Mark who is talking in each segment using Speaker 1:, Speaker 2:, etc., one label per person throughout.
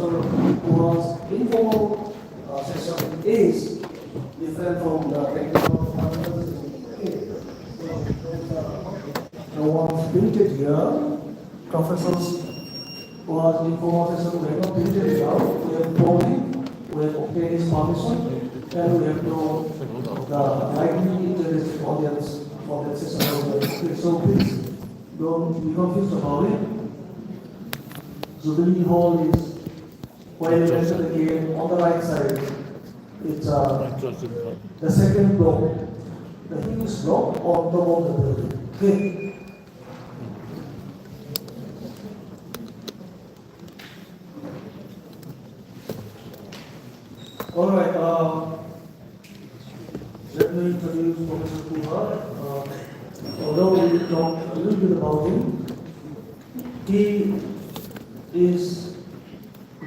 Speaker 1: Professor Kuma's informal session is different from the technical fundamentals. The ones printed here, professors who are informal session, we have not printed it out. We have told him, we have obtained his permission, and we have told the likely interested audience for that session. Okay, so please don't be confused about it. Jubilee Hall is when you enter the gate on the right side. It's the second block, the huge block on top of the building. Okay. All right. Let me introduce Professor Kumar. Although we talked a little bit about him, he is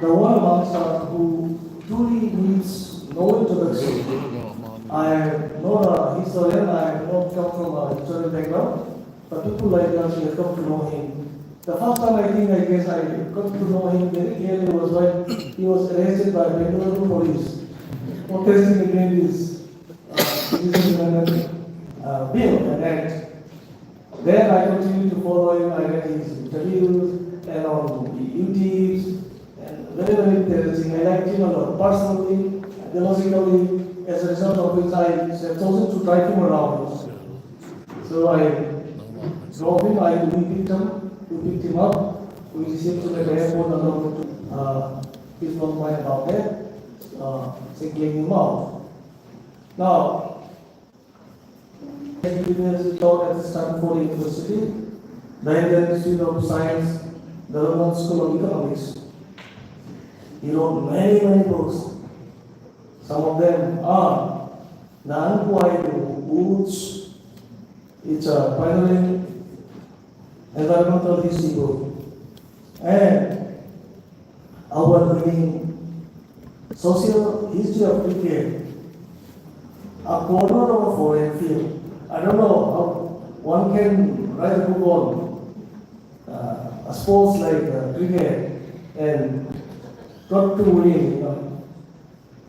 Speaker 1: the one amongst us who truly needs no introduction. I am not a historian, I have not come from a historical background, but people like us have come to know him. The first time I guess I got to know him very clearly was when he was arrested by Bengaluru police for testing against his bill and act. Then I continued to follow him. I read his interviews and on YouTube, and very interesting. I liked him a lot personally, ideologically. As a result of which I have chosen to drive him around. So I drove him. We picked him up. We received him at the airport along to his one point about that, taking him out. Now, he taught at Stanford University, the Indian Institute of Science, the London School of Economics. He wrote many books. Some of them are The Unquiet Woods. It's a pioneering environmental history book. And award-winning social history of cricket, a corner of a foreign field. I don't know how one can write a book on a sports like cricket and got to win,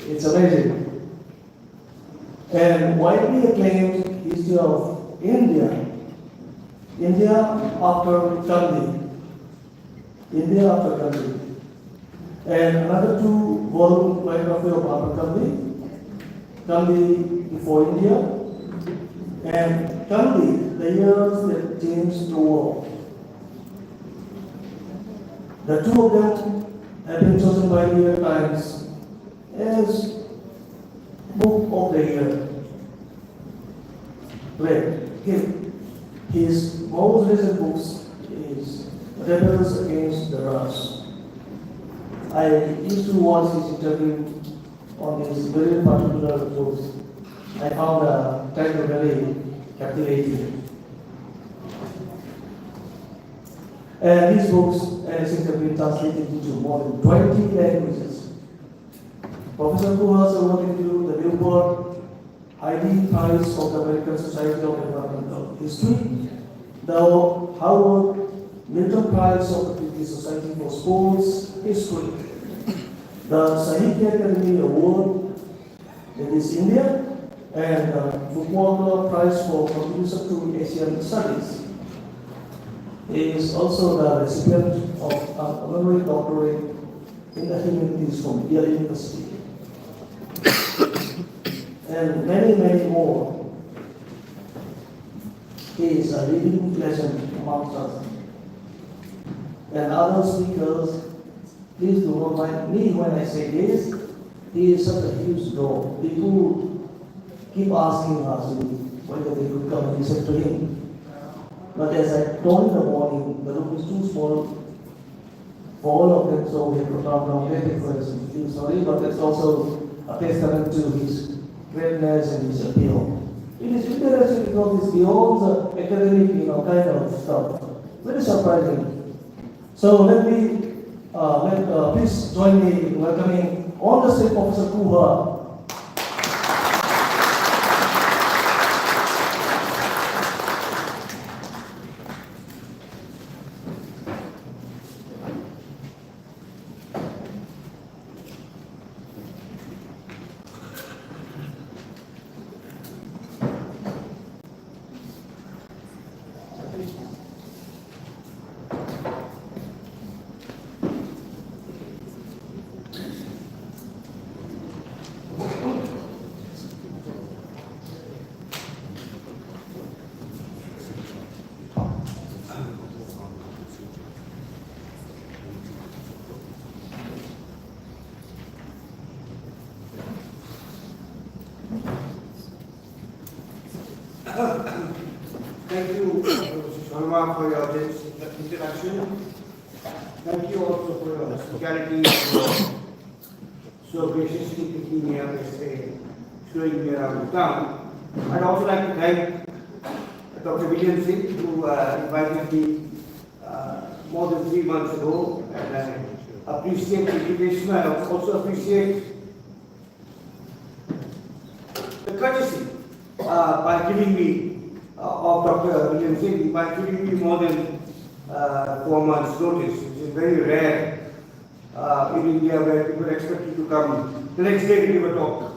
Speaker 1: It's amazing. And widely acclaimed history of India. India after Gandhi. India after Gandhi. And another 2-volume biography of Mahatma Gandhi. Gandhi before India. And Gandhi, the years that changed the world. The two of them have been chosen by New York Times as Book of the Year. His most recent books is Rebels Against the Rush. I used to watch his interview on these very particular books. I found the title very captivating. And these books, as it have been translated into more than 20 languages. Professor Kuhas wrote into the Newport ID Prize of the American Society of Environmental History, the Howard Milton Prize of the British Society for Sports History, the Sahitya Academy Award, that is India, and the Pachhunga Prize for contribution to Asian Studies. He is also the recipient of an honorary doctorate in the humanities from Yale University. And many more. He is a living legend amongst us. And other speakers, please do not mind me when I say this. He is such a huge draw. People keep asking us whether they could come and listen to him. But as I told in the morning, the room is too small for all of them, so we have to come down very quickly. Sorry, but that's also a testament to his greatness and his appeal. It is interesting because it's beyond the academic, kind of stuff. Very surprising. So let me, please join me in welcoming on the stage Professor Kuha.
Speaker 2: Thank you, Mr. Sharma, for your introduction. Thank you also for your hospitality, so graciously picking me up yesterday, showing me around the town. I'd also like to thank Dr. William Singh, who invited me more than 3 months ago, and I appreciate the invitation. I also appreciate the courtesy by giving me, of Dr. William Singh, by giving me more than 4 months notice, which is very rare in India, where people expect you to come the next day to give a talk.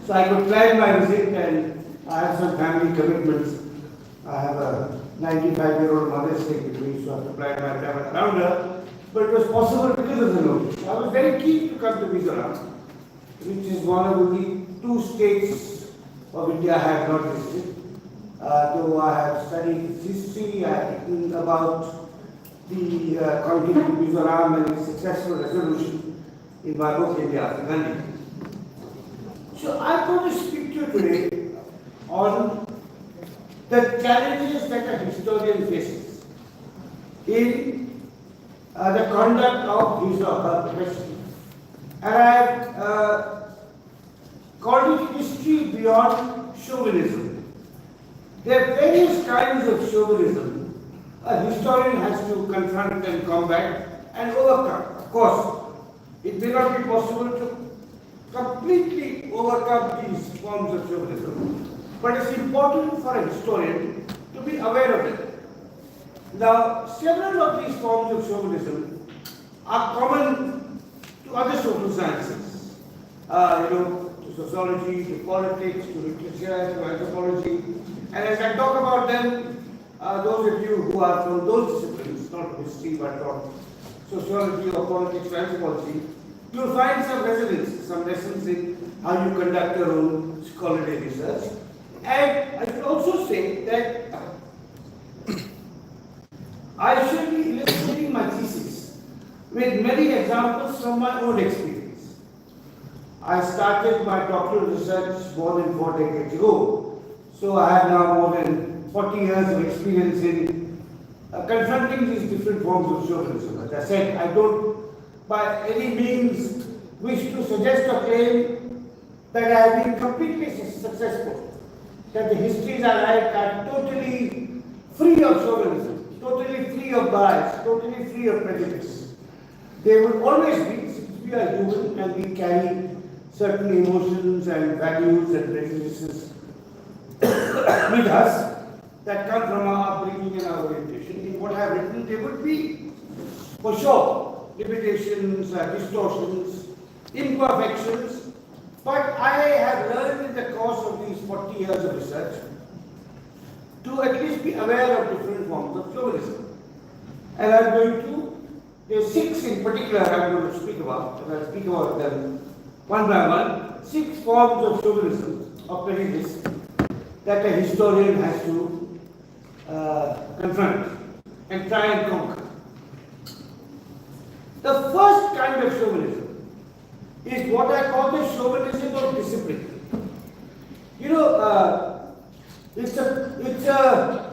Speaker 2: So I could plan my visit, and I have some family commitments. I have a 95-year-old mother staying with me, so I have to plan my travel around her. But it was possible because of the notice. I was very keen to come to Mizoram, which is one of the 2 states of India I have not visited. Though I have studied history, I have written about the conflict of Mizoram and its successful resolution in my book, India After Gandhi. So I'm going to speak to you today on the challenges that a historian faces in the conduct of his or her profession. And I have called it history beyond chauvinism. There are various kinds of chauvinism a historian has to confront and combat and overcome. Of course, it may not be possible to completely overcome these forms of chauvinism, but it's important for a historian to be aware of it. Now, several of these forms of chauvinism are common to other social sciences, to sociology, to politics, to literature, to anthropology. And as I talk about them, those of you who are from those disciplines, not history but from sociology or politics or anthropology, you'll find some resonance, some lessons in how you conduct your own scholarly research. And I should also say that I should be illustrating my thesis with many examples from my own experience. I started my doctoral research more than 4 decades ago, so I have now more than 40 years of experience in confronting these different forms of chauvinism. As I said, I don't by any means wish to suggest or claim that I have been completely successful, that the histories I write are totally free of chauvinism, totally free of bias, totally free of prejudice. They will always be, since we are human and we carry certain emotions and values and prejudices with us that come from our upbringing and our orientation. In what I have written, there would be, for sure, limitations, distortions, imperfections, but I have learned in the course of these 40 years of research to at least be aware of different forms of chauvinism. And I'm going to, there are 6 in particular I'm going to speak about, and I'll speak about them one by one, 6 forms of chauvinism, of prejudice, that a historian has to confront and try and conquer. The first kind of chauvinism is what I call the chauvinism of discipline. It's a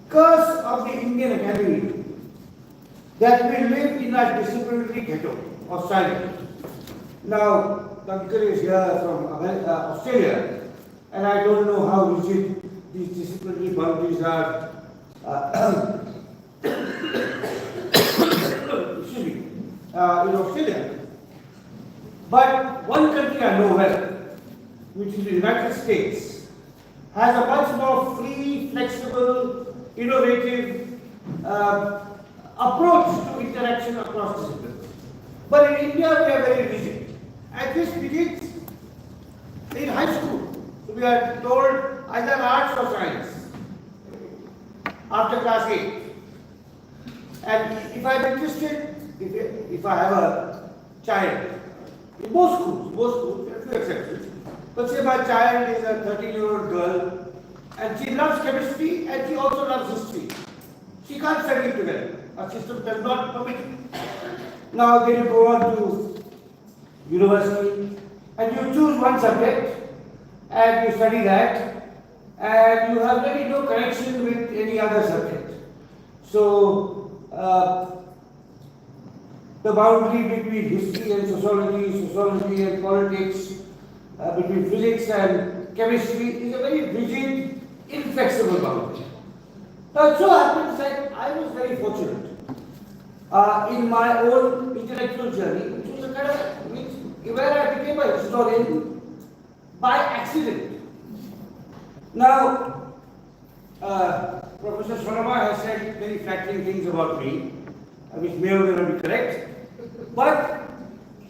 Speaker 2: curse of the Indian Academy that we live in a disciplinary ghetto or silo. Now, Duncan is here from Australia, and I don't know how rigid these disciplinary boundaries are. In Australia. But one country I know well, which is the United States, has a much more free, flexible, innovative approach to interaction across disciplines. But in India, we are very rigid. And this begins in high school. So we are told either arts or science after class 8. And if I am interested, if I have a child, in most schools, there are few exceptions, but say my child is a 13-year-old girl and she loves chemistry and she also loves history. She can't study together. Our system does not permit it. Now then you go on to university and you choose one subject and you study that, and you have really no connection with any other subject. So, the boundary between history and sociology, sociology and politics, between physics and chemistry is a very rigid, inflexible boundary. Now, it so happens that I was very fortunate in my own intellectual journey, which was a kind of where I became a historian by accident. Now, Professor Sharma has said very flattering things about me, which may or may not be correct, but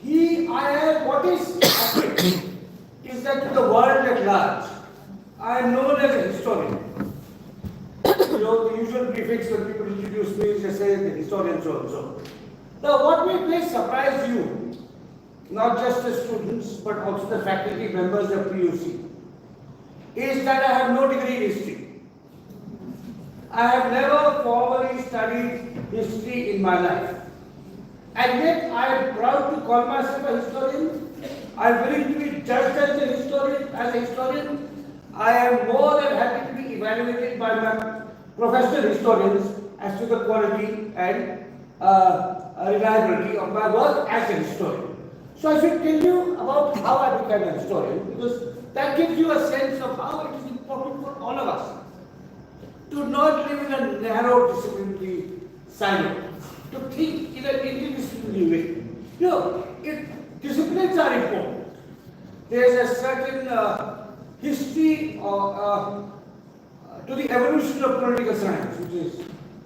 Speaker 2: what is happening is that to the world at large, I am known as a historian. You know, the usual prefix when people introduce me is they say the historian so and so. Now, what may surprise you, not just the students, but also the faculty members of PUC, is that I have no degree in history. I have never formally studied history in my life. And yet I am proud to call myself a historian. I am willing to be judged as a historian. I am more than happy to be evaluated by my professional historians as to the quality and reliability of my work as a historian. So I should tell you about how I became a historian, because that gives you a sense of how it is important for all of us to not live in a narrow disciplinary silo, to think in an interdisciplinary way. You know, disciplines are important. There is a certain history to the evolution of political science, which is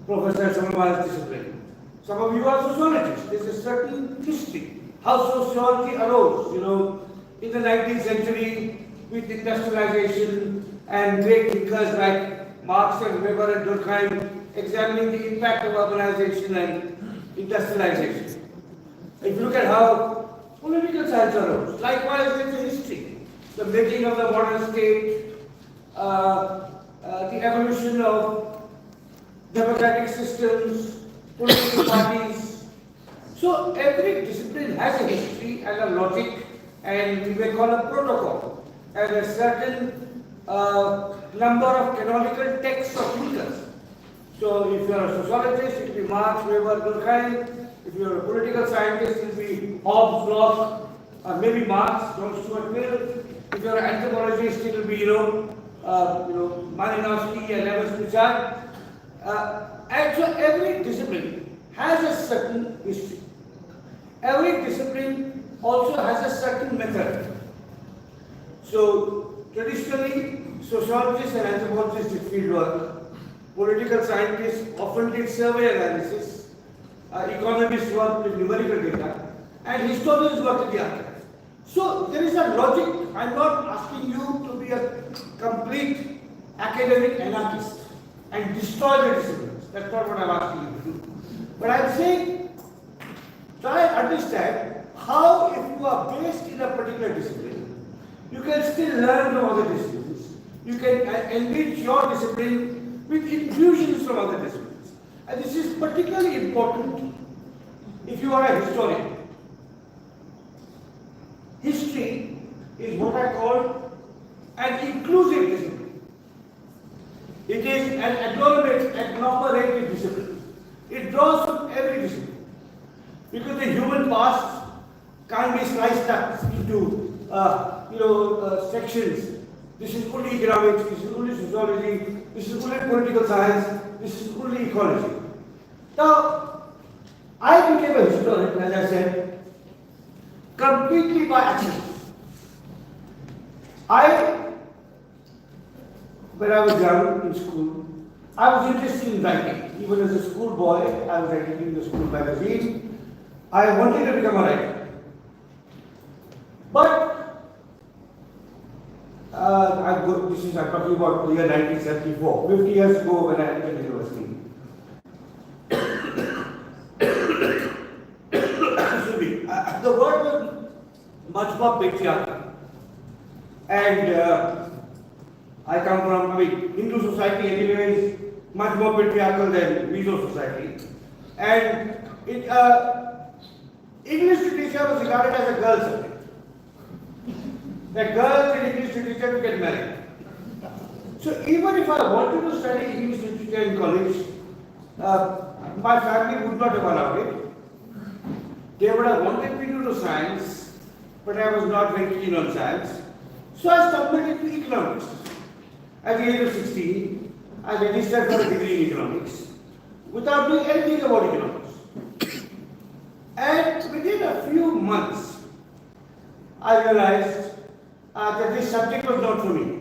Speaker 2: Professor Sharma's discipline. Some of you are sociologists. There is a certain history, how sociology arose, you know, in the 19th century with industrialization and great thinkers like Marx and Weber and Durkheim examining the impact of urbanization and industrialization. If you look at how political science arose, likewise there is a history, the making of the modern state, the evolution of democratic systems, political parties. So every discipline has a history and a logic, and we may call a protocol, and a certain number of canonical texts of thinkers. So if you are a sociologist, it will be Marx, Weber, Durkheim. If you are a political scientist, it will be Hobbes, Locke, maybe Marx, John Stuart Mill. If you are an anthropologist, it will be Malinowski and Lewis Richard. And so every discipline has a certain history. Every discipline also has a certain method. So traditionally, sociologists and anthropologists did field work. Political scientists often did survey analysis. Economists worked with numerical data, and historians worked in the archive. So there is a logic. I am not asking you to be a complete academic anarchist and destroy the disciplines. That's not what I am asking you to do. But I am saying, try and understand how, if you are based in a particular discipline, you can still learn from other disciplines. You can enrich your discipline with infusions from other disciplines. And this is particularly important if you are a historian. History is what I call an inclusive discipline. It is an agglomerated discipline. It draws from every discipline. Because the human past can't be sliced up into sections. This is only economics, this is only sociology, this is only political science, this is only ecology. Now, I became a historian, as I said, completely by accident. When I was young in school, I was interested in writing. Even as a schoolboy, I was writing in the school magazine. I wanted to become a writer. But I'm talking about the year 1974, 50 years ago when I entered university. The world was much more patriarchal. And I come from, Hindu society anyway is much more patriarchal than Mizo society. And English literature was regarded as a girl's subject. That girls in English literature to get married. So even if I wanted to study English literature in college, my family would not have allowed it. They would have wanted me to do science, but I was not very keen on science. So I stumbled into economics. At the age of 16, I registered for a degree in economics without doing anything about economics. And within a few months, I realized that this subject was not for me.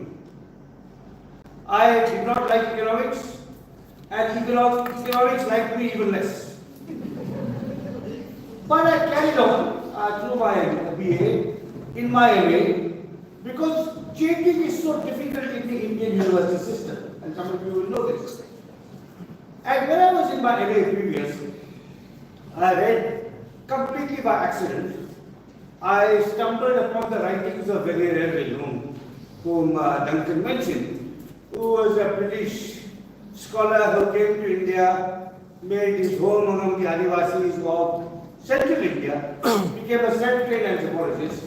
Speaker 2: I did not like economics, and economics liked me even less. But I carried on through my BA, in my MA, because changing is so difficult in the Indian university system, and some of you will know this. And when I was in my MA previous, I read completely by accident. I stumbled upon the writings of Valery Leon, whom Duncan mentioned, who was a British scholar who came to India, made his home among the Adivasis of central India, became a self-trained anthropologist,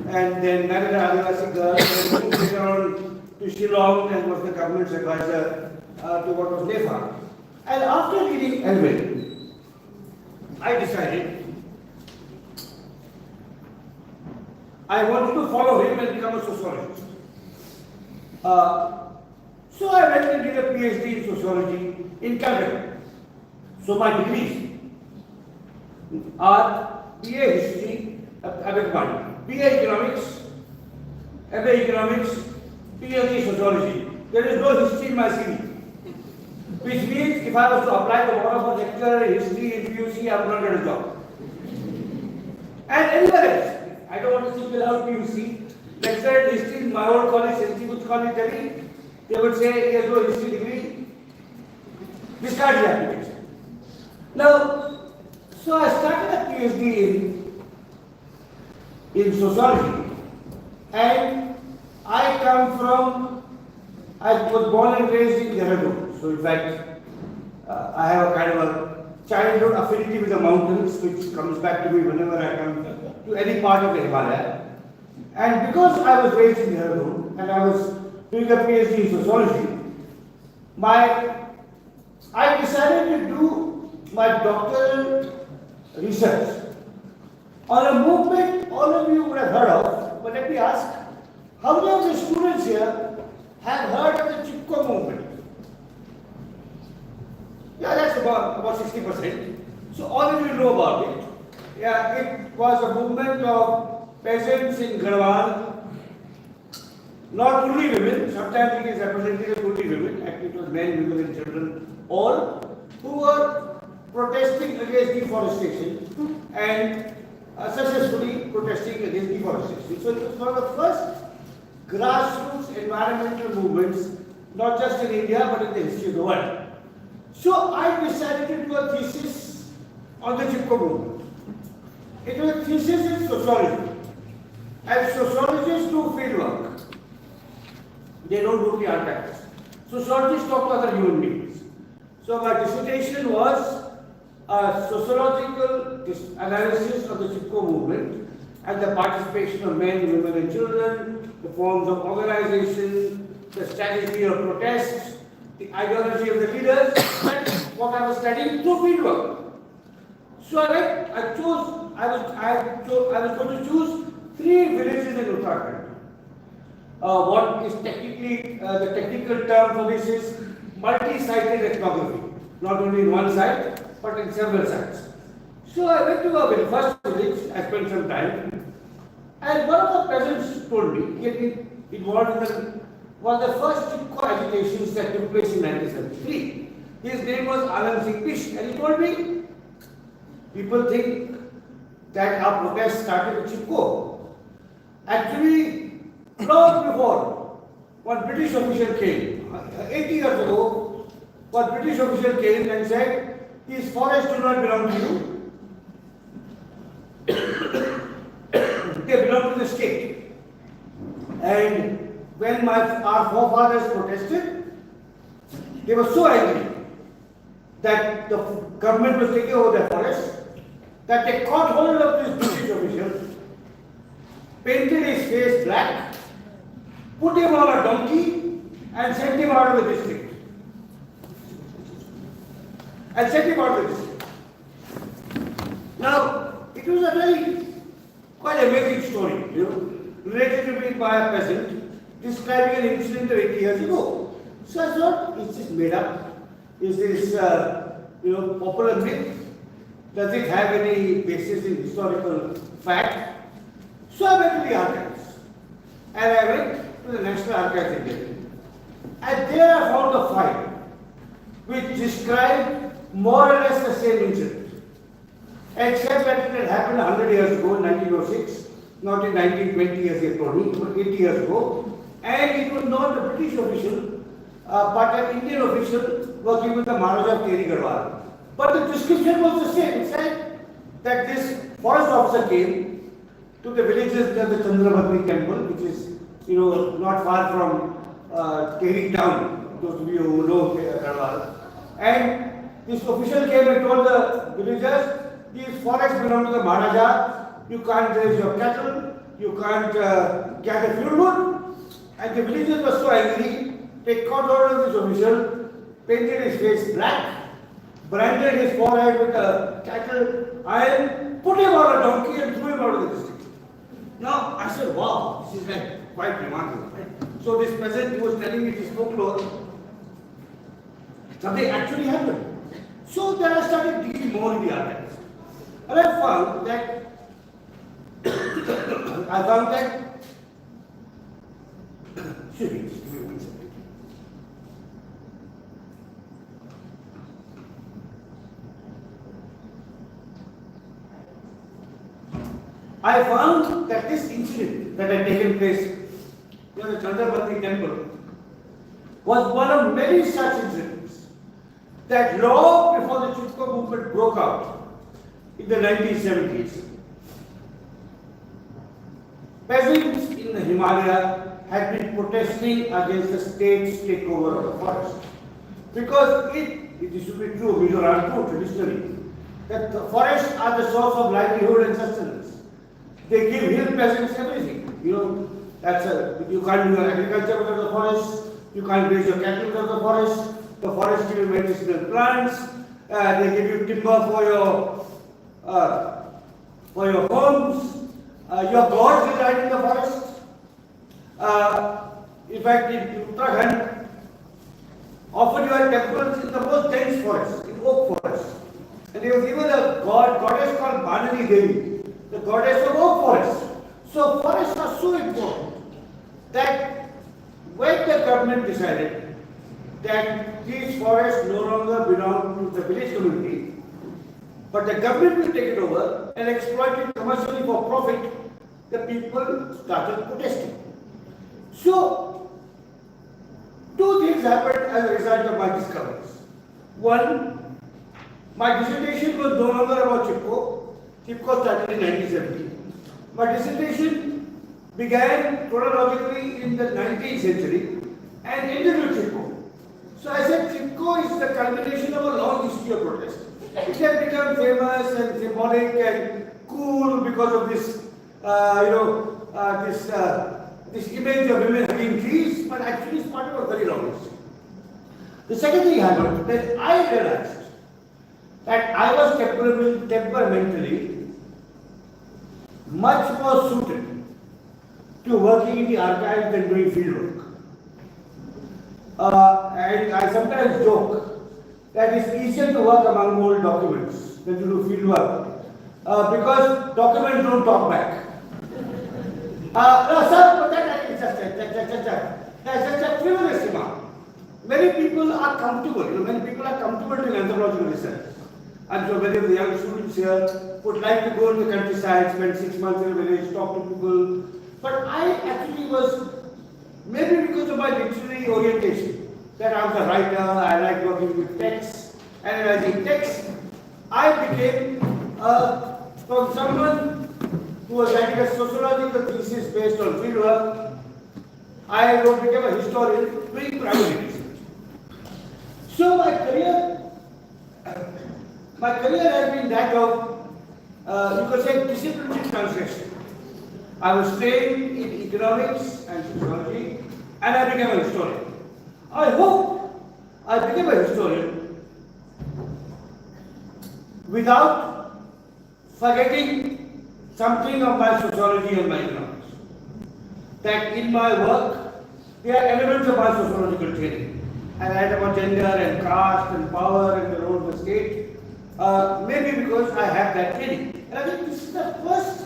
Speaker 2: and then married an Adivasi girl, and moved later on to Shillong and was the government's advisor to what was NEFA. And after reading Elwin, I decided I wanted to follow him and become a sociologist. So I went and did a PhD in sociology in Calcutta. So my degrees are BA History, BA Economics, MA Economics, PhD Sociology. There is no history in my CV. Which means if I was to apply the order for lecturer in history in PUC, I would not get a job. And anywhere else. I don't want to sit without PUC. Lecturer in history in my old college, St. Stephen's College, Delhi, they would say he has no history degree. Discard the application. Now, so I started a PhD in sociology, and I was born and raised in Dehradun. So in fact, I have a kind of a childhood affinity with the mountains, which comes back to me whenever I come to any part of the Himalaya. And because I was raised in Dehradun and I was doing a PhD in sociology, I decided to do my doctoral research on a movement all of you would have heard of, but let me ask, how many of the students here have heard of the Chipko movement? Yeah, that's about 60%. So all of you know about it. Yeah, it was a movement of peasants in Garhwal, not only women, sometimes it is representative only women, actually it was men, women and children, all, who were protesting against deforestation and successfully protesting against deforestation. So it was one of the first grassroots environmental movements, not just in India but in the history of the world. So I decided to do a thesis on the Chipko movement. It was a thesis in sociology. And sociologists do field work. They don't do the archives. Sociologists talk to other human beings. So my dissertation was a sociological analysis of the Chipko movement and the participation of men, women and children, the forms of organization, the strategy of protests, the ideology of the leaders, and what I was studying through fieldwork. So I was going to choose 3 villages in Uttarakhand. What is technically the technical term for this is multi-sited ethnography, not only in one site but in several sites. So I went to a first village. I spent some time, and one of the peasants told me he had been involved in one of the first Chipko agitations that took place in 1973. His name was Anand Singh Bish, and he told me, people think that our protest started with Chipko. Actually, long before, one British official came, 80 years ago, one British official came and said, these forests do not belong to you. They belong to the state. And when our forefathers protested, they were so angry that the government was taking over their forests that they caught hold of this British official, painted his face black, put him on a donkey, and sent him out of the district. And sent him out of the district. Now, it was a very quite amazing story, related to me by a peasant describing an incident of 80 years ago. So I thought, is this made up? Is this, popular myth? Does it have any basis in historical fact? So I went to the archives, and I went to the National Archives in Delhi. And there I found a file which described more or less the same incident, except that it had happened 100 years ago, in 1906, not in 1920 as they told me, but 80 years ago, and it was not a British official, but an Indian official working with the Maharaja of Keri Garhwal. But the description was the same. It said that this forest officer came to the villages near the Chandrabhadri temple, which is, not far from Keri town, those of you who know Garhwal. And this official came and told the villagers, these forests belong to the Maharaja, you can't raise your cattle, you can't gather field wood. And the villagers were so angry, they caught order of this official, painted his face black, branded his forehead with a cattle iron, put him on a donkey and threw him out of the district. Now, I said, wow, this is like quite remarkable. Right? So this peasant who was telling me this folklore, something actually happened. So then I started digging more in the archives. And I found that, excuse me, just give me 1 second. I found that this incident that had taken place near the Chandrabhadri temple was one of many such incidents that long before the Chipko movement broke out in the 1970s, peasants in the Himalaya had been protesting against the state's takeover of the forest. Because this should be true, Mizoram too, traditionally, that the forests are the source of livelihood and sustenance. They give hill peasants everything. You can't do your agriculture without the forest, you can't raise your cattle without the forest, the forest give you medicinal plants, they give you timber for your homes, your gods reside in the forest. In fact, in Uttarakhand, often you have temples in the most dense forest, in oak forest. And there was even a goddess called Banani Devi, the goddess of oak forest. So forests are so important that when the government decided that these forests no longer belong to the village community, but the government will take it over and exploit it commercially for profit, the people started protesting. So, two things happened as a result of my discoveries. One, my dissertation was no longer about Chipko. Chipko started in 1970. My dissertation began chronologically in the 19th century and ended with Chipko. So I said Chipko is the culmination of a long history of protest. It has become famous and symbolic and cool because of this, this image of women hugging trees, but actually it's part of a very long history. The second thing happened that I realized that I was temperamentally much more suited to working in the archives than doing field work. And I sometimes joke that it's easier to work among old documents than to do field work because documents don't talk back. No, sir, but that is just a frivolous remark. Many people are comfortable, many people are comfortable doing anthropological research. And so many of the young students here would like to go to the countryside, spend 6 months in a village, talk to people. But I actually was, maybe because of my literary orientation, that I was a writer, I like working with texts, analyzing texts, I became, from someone who was writing a sociological thesis based on fieldwork, I became a historian doing primary research. So my career has been that of, you could say, disciplinary translation. I was trained in economics and sociology, and I became a historian. I hope I became a historian without forgetting something of my sociology and my economics. That in my work, there are elements of my sociological training. I write about gender and caste and power and the role of the state, maybe because I have that training. And I think this is the first,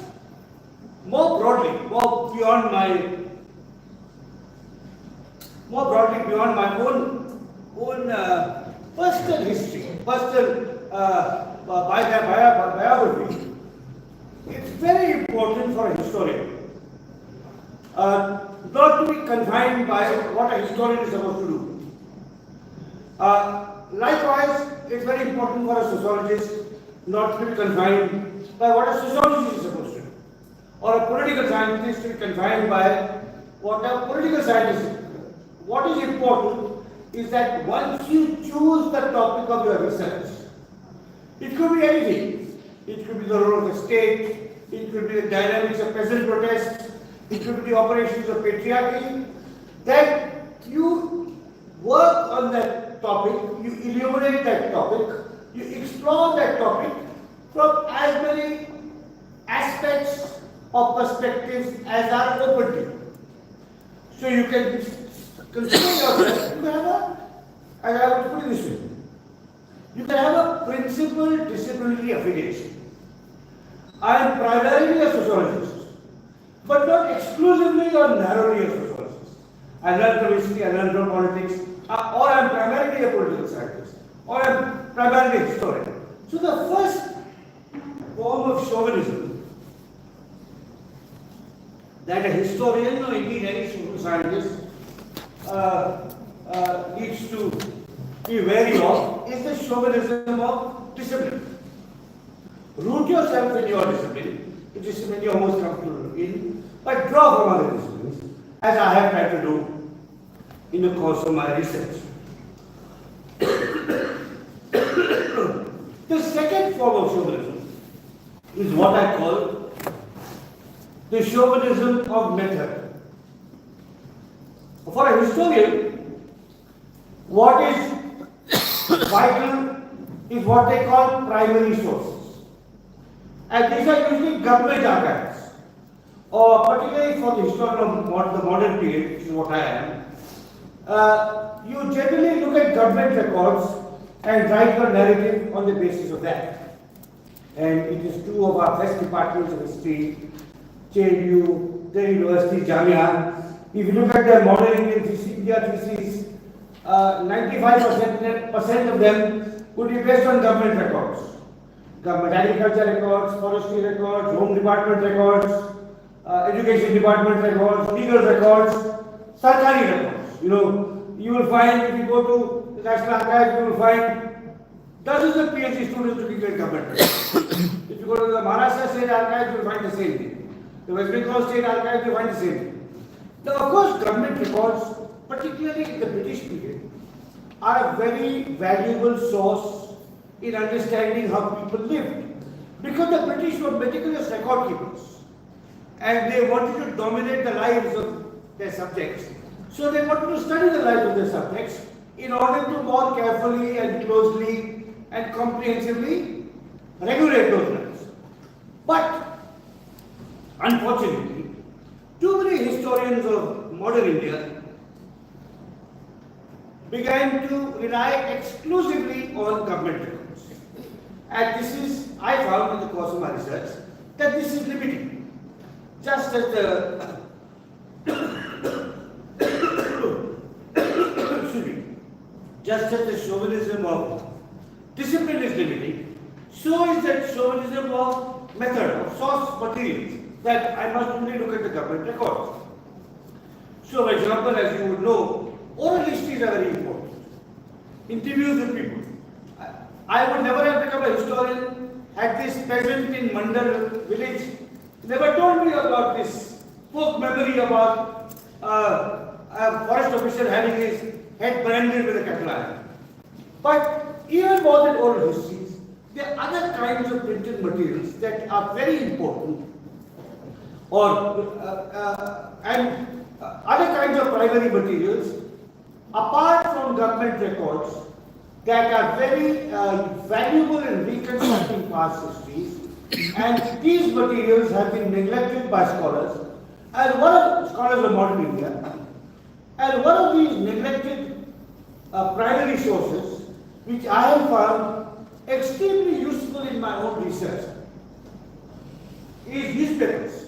Speaker 2: more broadly beyond my own personal history, personal biography. It's very important for a historian not to be confined by what a historian is supposed to do. Likewise, it's very important for a sociologist not to be confined by what a sociologist is supposed to do, or a political scientist to be confined by what a political scientist is. What is important is that once you choose the topic of your research, it could be anything. It could be the role of the state, it could be the dynamics of peasant protests, it could be the operations of patriarchy, that you work on that topic, you illuminate that topic, you explore that topic from as many aspects or perspectives as are open to you. So you can consider yourself, you can have a, as I would put it this way, you can have a principal disciplinary affiliation. I am primarily a sociologist, but not exclusively or narrowly a sociologist. I learn from history, I learn from politics, or I am primarily a political scientist, or I am primarily a historian. So the first form of chauvinism that a historian or indeed any social scientist needs to be wary of is the chauvinism of discipline. Root yourself in your discipline, the discipline you are most comfortable in, but draw from other disciplines, as I have tried to do in the course of my research. The second form of chauvinism is what I call the chauvinism of method. For a historian, what is vital is what they call primary sources. And these are usually government archives, or particularly for the historian of the modern period, which is what I am. You generally look at government records and write your narrative on the basis of that. And it is true of our first departments of history, JNU, the University, Jamia. If you look at the modern India theses, 95% of them would be based on government records. Government agriculture records, forestry records, home department records, education department records, legal records, sarkari records. You will find, if you go to the National Archives, you will find dozens of PhD students looking at government records. If you go to the Maharashtra State Archives, you will find the same thing. The West Bengal State Archives, you will find the same thing. Now, of course, government records, particularly in the British period, are a very valuable source in understanding how people lived. Because the British were meticulous record keepers and they wanted to dominate the lives of their subjects. So they wanted to study the lives of their subjects in order to more carefully and closely and comprehensively regulate those lives. But unfortunately, too many historians of modern India began to rely exclusively on government records. And this is, I found in the course of my research, that this is limiting. Just as the just as the chauvinism of discipline is limiting, so is that chauvinism of method, of source materials, that I must only look at the government records. So, for example, as you would know, oral histories are very important. Interviews with people. I would never have become a historian had this peasant in Mandal village never told me about this folk memory about a forest official having his head branded with a cattle iron. But even more than oral histories, there are other kinds of printed materials that are very important, or and other kinds of primary materials apart from government records that are very valuable in reconstructing past histories, and these materials have been neglected by scholars, and one of scholars of modern India, and one of these neglected primary sources, which I have found extremely useful in my own research, is newspapers.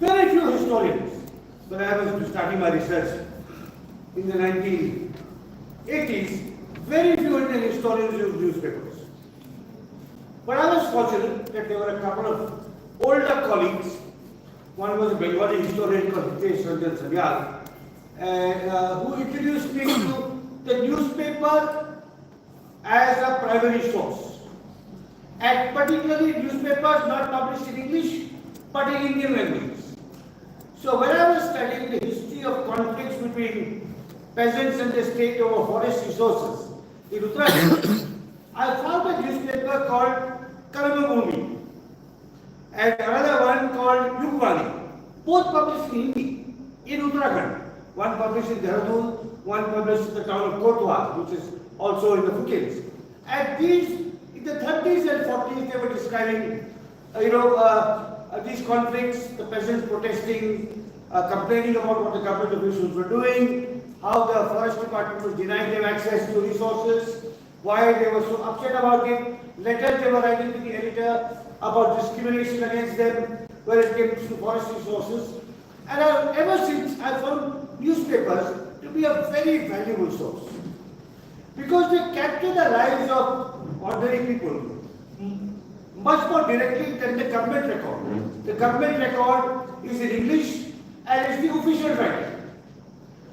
Speaker 2: Very few historians, when I was starting my research in the 1980s, very few Indian historians used newspapers. But I was fortunate that there were a couple of older colleagues. One was a Bengali historian called Hitesh Ranjan Sanyal, and who introduced me to the newspaper as a primary source. And particularly newspapers not published in English, but in Indian language. So when I was studying the history of conflicts between peasants and the state over forest resources in Uttarakhand, I found a newspaper called Karmabhumi and another one called Yugwani, both published in Hindi in Uttarakhand. One published in Dehradun, one published in the town of Kotwa, which is also in the foothills. And these, in the 30s and 40s, they were describing, these conflicts, the peasants protesting, complaining about what the government officials were doing, how the forest department was denying them access to resources, why they were so upset about it, letters they were writing to the editor about discrimination against them when it came to forest resources. And ever since, I found newspapers to be a very valuable source, because they capture the lives of ordinary people much more directly than the government record. The government record is in English and is the official writing.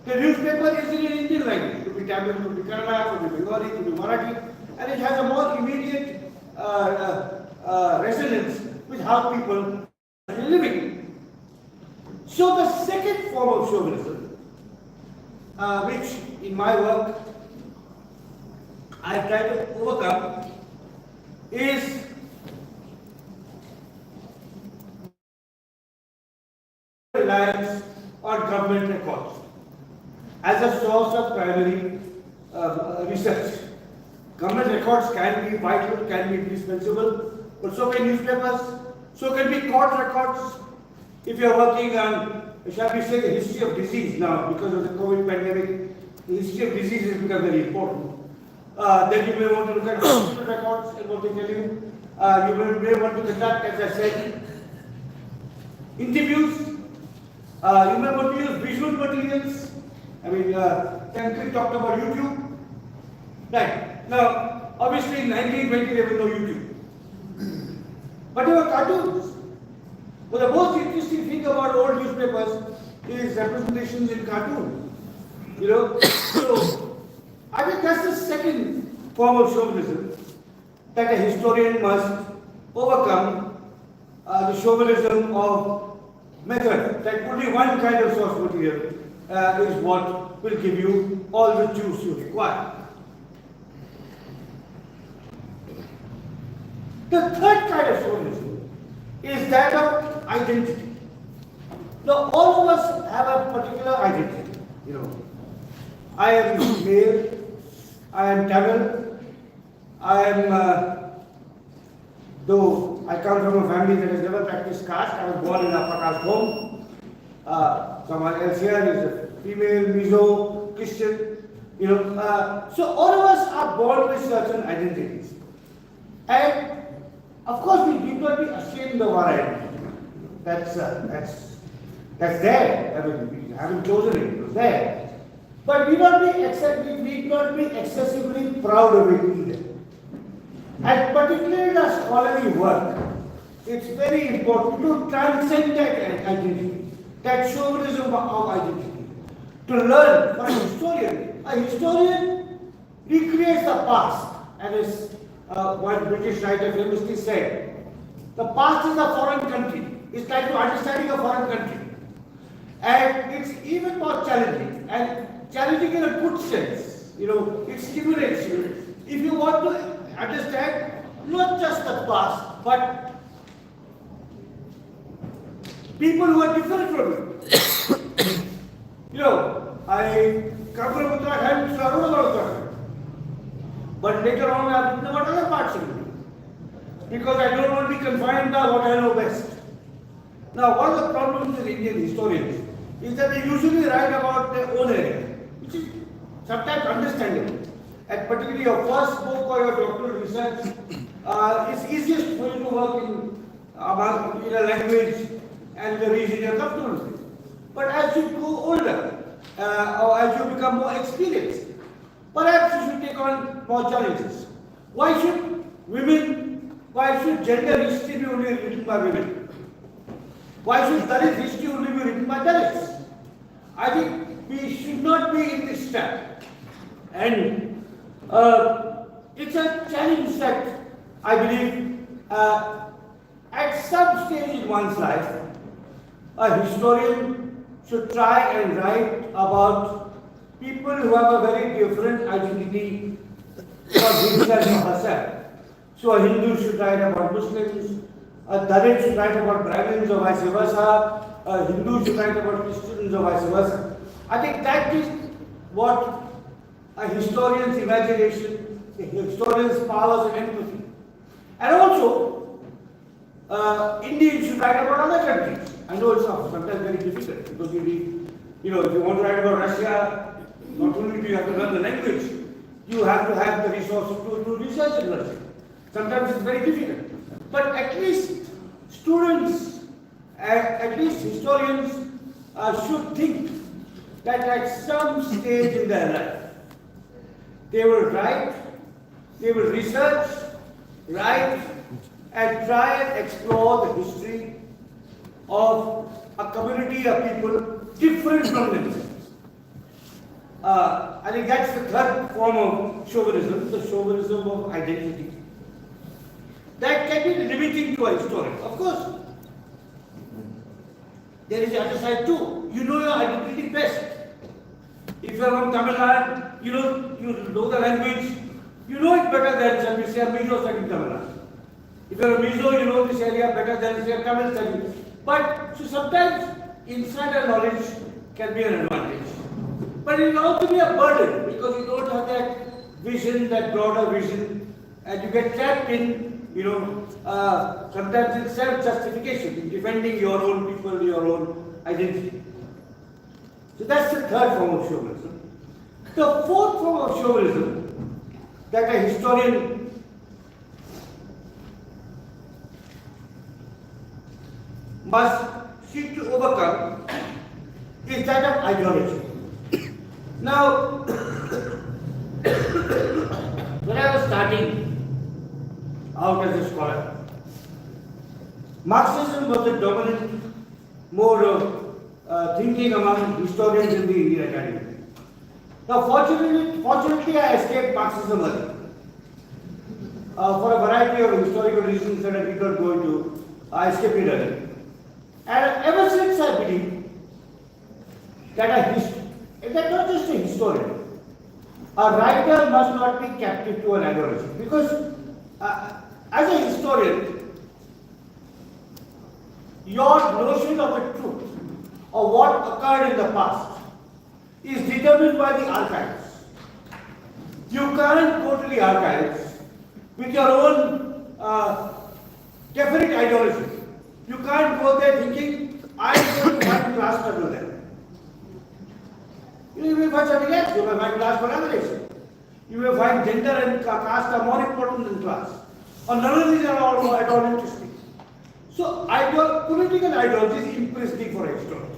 Speaker 2: The newspaper is in Indian language. It could be Tamil, it could be Kannada, it could be Bengali, it could be Marathi, and it has a more immediate resonance with how people are living. So the second form of chauvinism, which in my work I try to overcome, is reliance on government records as a source of primary research. Government records can be vital, can be indispensable, but so can newspapers, so can be court records. If you are working on, shall we say, the history of disease now, because of the COVID pandemic, the history of disease has become very important. Then you may want to look at hospital records and what they tell you. You may want to conduct, as I said, interviews. You may want to use visual materials. I mean, Tankri talked about YouTube. Right. Now, obviously in 1920 there was no YouTube. But there were cartoons. But the most interesting thing about old newspapers is representations in cartoons. So I think that's the second form of chauvinism that a historian must overcome, the chauvinism of method, that only one kind of source material is what will give you all the juice you require. The third kind of chauvinism is that of identity. Now, all of us have a particular identity. I am male, I am Tamil, I am, though I come from a family that has never practiced caste, I was born in an upper caste home. Someone else here is a female, Mizo, Christian, so all of us are born with certain identities. And of course, we need not be ashamed of our identity. That's there. I mean, we haven't chosen it, it was there. But we need not be excessively proud of it either. And particularly in our scholarly work, it's very important to transcend that identity, that chauvinism of identity. To learn from a historian recreates the past, and as one British writer famously said, the past is a foreign country. It's like to understanding a foreign country. And it's even more challenging, and challenging in a good sense. It stimulates you. If you want to understand not just the past, but people who are different from you. I come from Uttarakhand, so I don't know about Uttarakhand. But later on, I've written about other parts of India. Because I don't want to be confined by what I know best. Now, one of the problems with Indian historians is that they usually write about their own area, which is sometimes understandable. And particularly your first book or your doctoral research, it's easiest for you to work in a language and the region you're comfortable with. But as you grow older, or as you become more experienced, perhaps you should take on more challenges. Why should gender history be only written by women? Why should Dalit history only be written by Dalits? I think we should not be in this trap. And it's a challenge that I believe at some stage in one's life, a historian should try and write about people who have a very different identity for himself or herself. So a Hindu should write about Muslims, a Dalit should write about Brahmins or vice versa, a Hindu should write about Christians or vice versa. I think that is what a historian's imagination, a historian's powers of empathy. And also, Indians should write about other countries. I know it's sometimes very difficult because you read, if you want to write about Russia, not only do you have to learn the language, you have to have the resources to research in Russia. Sometimes it's very difficult. But at least students, at least historians should think that at some stage in their life, they will write, they will research, write, and try and explore the history of a community of people different from themselves. I think that's the third form of chauvinism, the chauvinism of identity. That can be limiting to a historian. Of course, there is the other side too. You know your identity best. If you are from Tamil Nadu, you know the language, you know it better than somebody say a Mizo studying Tamil Nadu. If you are a Mizo, you know this area better than say a Tamil studying. But so sometimes insider knowledge can be an advantage. But it will also be a burden because you don't have that vision, that broader vision, and you get trapped in, sometimes in self-justification, in defending your own people, your own identity. So that's the third form of chauvinism. The fourth form of chauvinism that a historian must seek to overcome is that of ideology. Now, when I was starting out as a scholar, Marxism was the dominant mode of thinking among historians in the Indian Academy. Now, fortunately, I escaped Marxism early. For a variety of historical reasons that I did not go into, I escaped it early. And ever since I believe that not just a historian, a writer must not be captive to an ideology. Because as a historian, your notion of the truth or what occurred in the past is determined by the archives. You can't go to the archives with your own definite ideology. You can't go there thinking, I'm going to find class trouble there. You may find something else. You may find class for other reasons. You may find gender and caste are more important than class. Or none of these are at all interesting. So political ideology is imprisoned for a historian,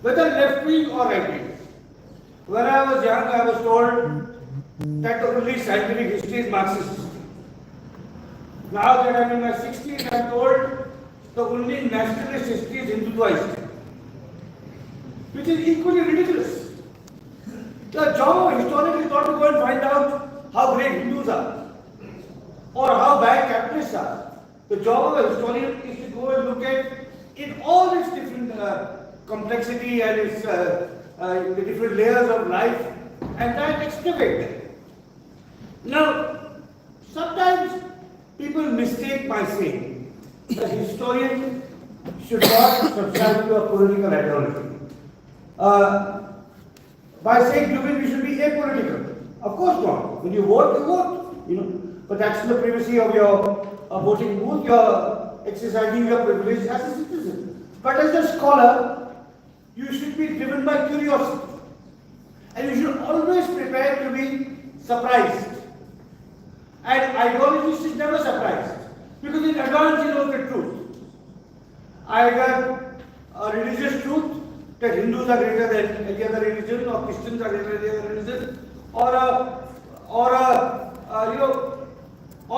Speaker 2: whether left wing or right wing. When I was young, I was told that the only scientific history is Marxist history. Now that I'm in my 60s, I'm told the only nationalist history is Hindutva history, which is equally ridiculous. The job of a historian is not to go and find out how great Hindus are or how bad capitalists are. The job of a historian is to go and look at in all its different complexity and its the different layers of life and try and excavate them. Now, sometimes people mistake my saying that a historian should not subscribe to a political ideology. uh, by saying we should be apolitical. Of course not. When you vote, you know. But that's the privacy of your voting booth. You're exercising your privilege as a citizen. But as a scholar, you should be driven by curiosity. And you should always prepare to be surprised. And ideologist is never surprised. Because in advance you know the truth. Either a religious truth, that Hindus are greater than any other religion, or Christians are greater than any other religion, or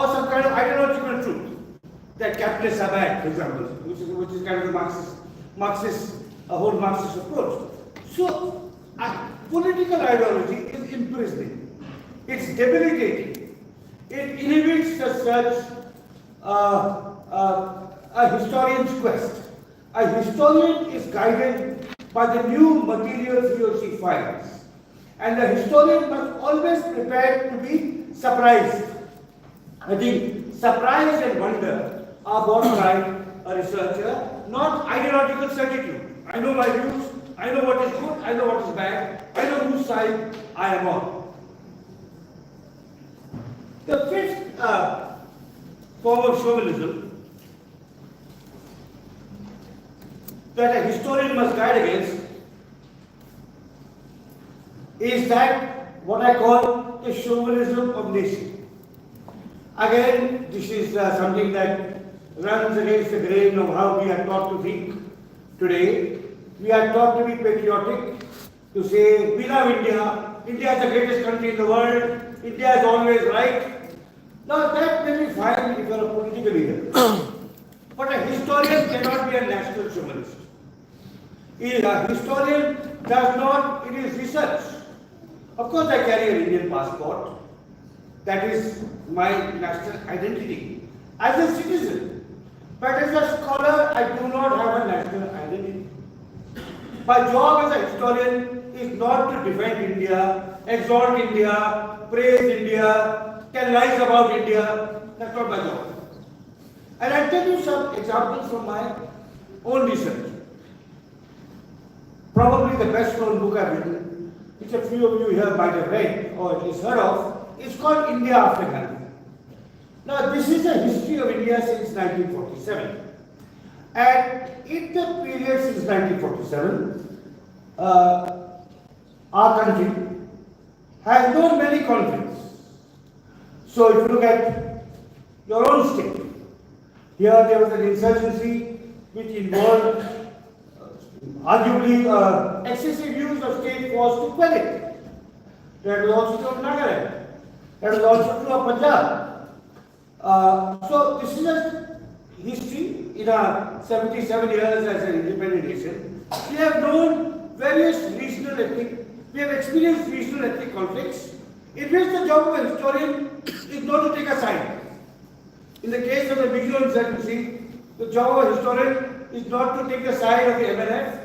Speaker 2: some kind of ideological truth that capitalists are bad, for example, which is kind of the Marxist whole Marxist approach. So, political ideology is imprisoning. It's debilitating. It inhibits the search, a historian's quest. A historian is guided by the new materials he or she finds. And the historian must always prepare to be surprised. I think surprise and wonder are born by a researcher, not ideological certitude. I know my views, I know what is good, I know what is bad, I know whose side I am on. The fifth form of chauvinism that a historian must guard against is that what I call the chauvinism of nation. Again, this is something that runs against the grain of how we are taught to think today. We are taught to be patriotic, to say, we love India, India is the greatest country in the world, India is always right. Now that may be fine if you are a political leader. But a historian cannot be a national chauvinist. A historian does not, it is research. Of course I carry an Indian passport. That is my national identity as a citizen. But as a scholar, I do not have a national identity. My job as a historian is not to defend India, exalt India, praise India, tell lies about India. That's not my job. And I'll tell you some examples from my own research. Probably the best known book I've written, which a few of you here might have read or at least heard of, is called India After Gandhi. Now this is a history of India since 1947. And in the period since 1947, our country has known many conflicts. So if you look at your own state, here there was an insurgency which involved arguably excessive use of state force to quell it. That was also true of Nagaland. That was also true of Punjab. So this is a history in our 77 years as an independent nation. We have known various regional ethnic, we have experienced regional ethnic conflicts in which the job of a historian is not to take a side. In the case of the Mizo insurgency, the job of a historian is not to take the side of the MNF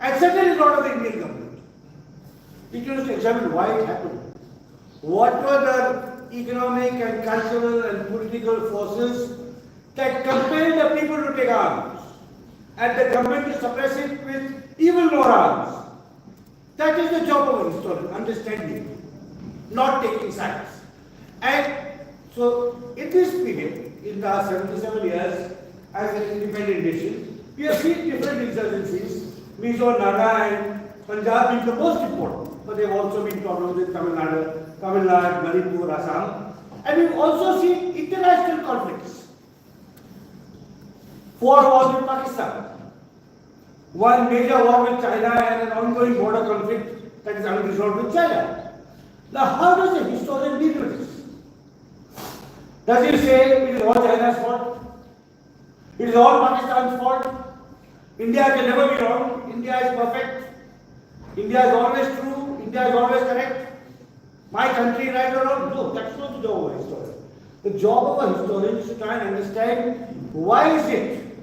Speaker 2: and certainly not of the Indian government. It is to examine why it happened. What were the economic and cultural and political forces that compelled the people to take arms and the government to suppress it with even more arms? That is the job of a historian, understanding, not taking sides. And so, in this period, in the 77 years as an independent nation, we have seen different insurgencies, Mizo, Naga and Punjab being the most important, but they have also been problems with Tamil Nadu, Manipur, Assam, and we've also seen international conflicts. 4 wars with Pakistan, one major war with China and an ongoing border conflict that is unresolved with China. Now, how does a historian deal with this? Does he say it is all China's fault? It is all Pakistan's fault? India can never be wrong. India is perfect. India is always true. India is always correct. My country right or wrong? No, that's not the job of a historian. The job of a historian is to try and understand why is it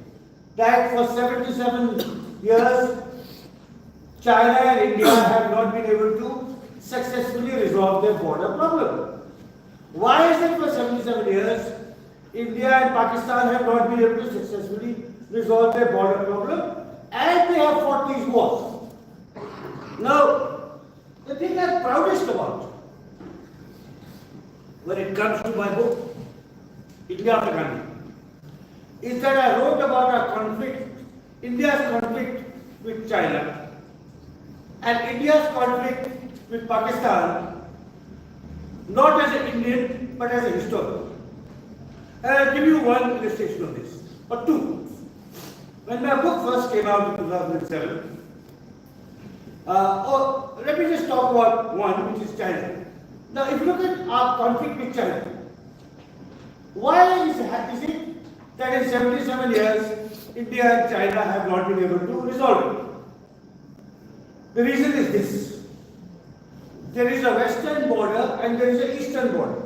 Speaker 2: that for 77 years China and India have not been able to successfully resolve their border problem. Why is it for 77 years India and Pakistan have not been able to successfully resolve their border problem and they have fought these wars? Now, the thing I'm proudest about when it comes to my book, India after Gandhi, is that I wrote about our conflict, India's conflict with China and India's conflict with Pakistan, not as an Indian but as a historian. And I'll give you one illustration of this, or two. When my book first came out in 2007, let me just talk about one, which is China. Now, if you look at our conflict with China, why is it that in 77 years, India and China have not been able to resolve it? The reason is this. There is a western border and there is an eastern border.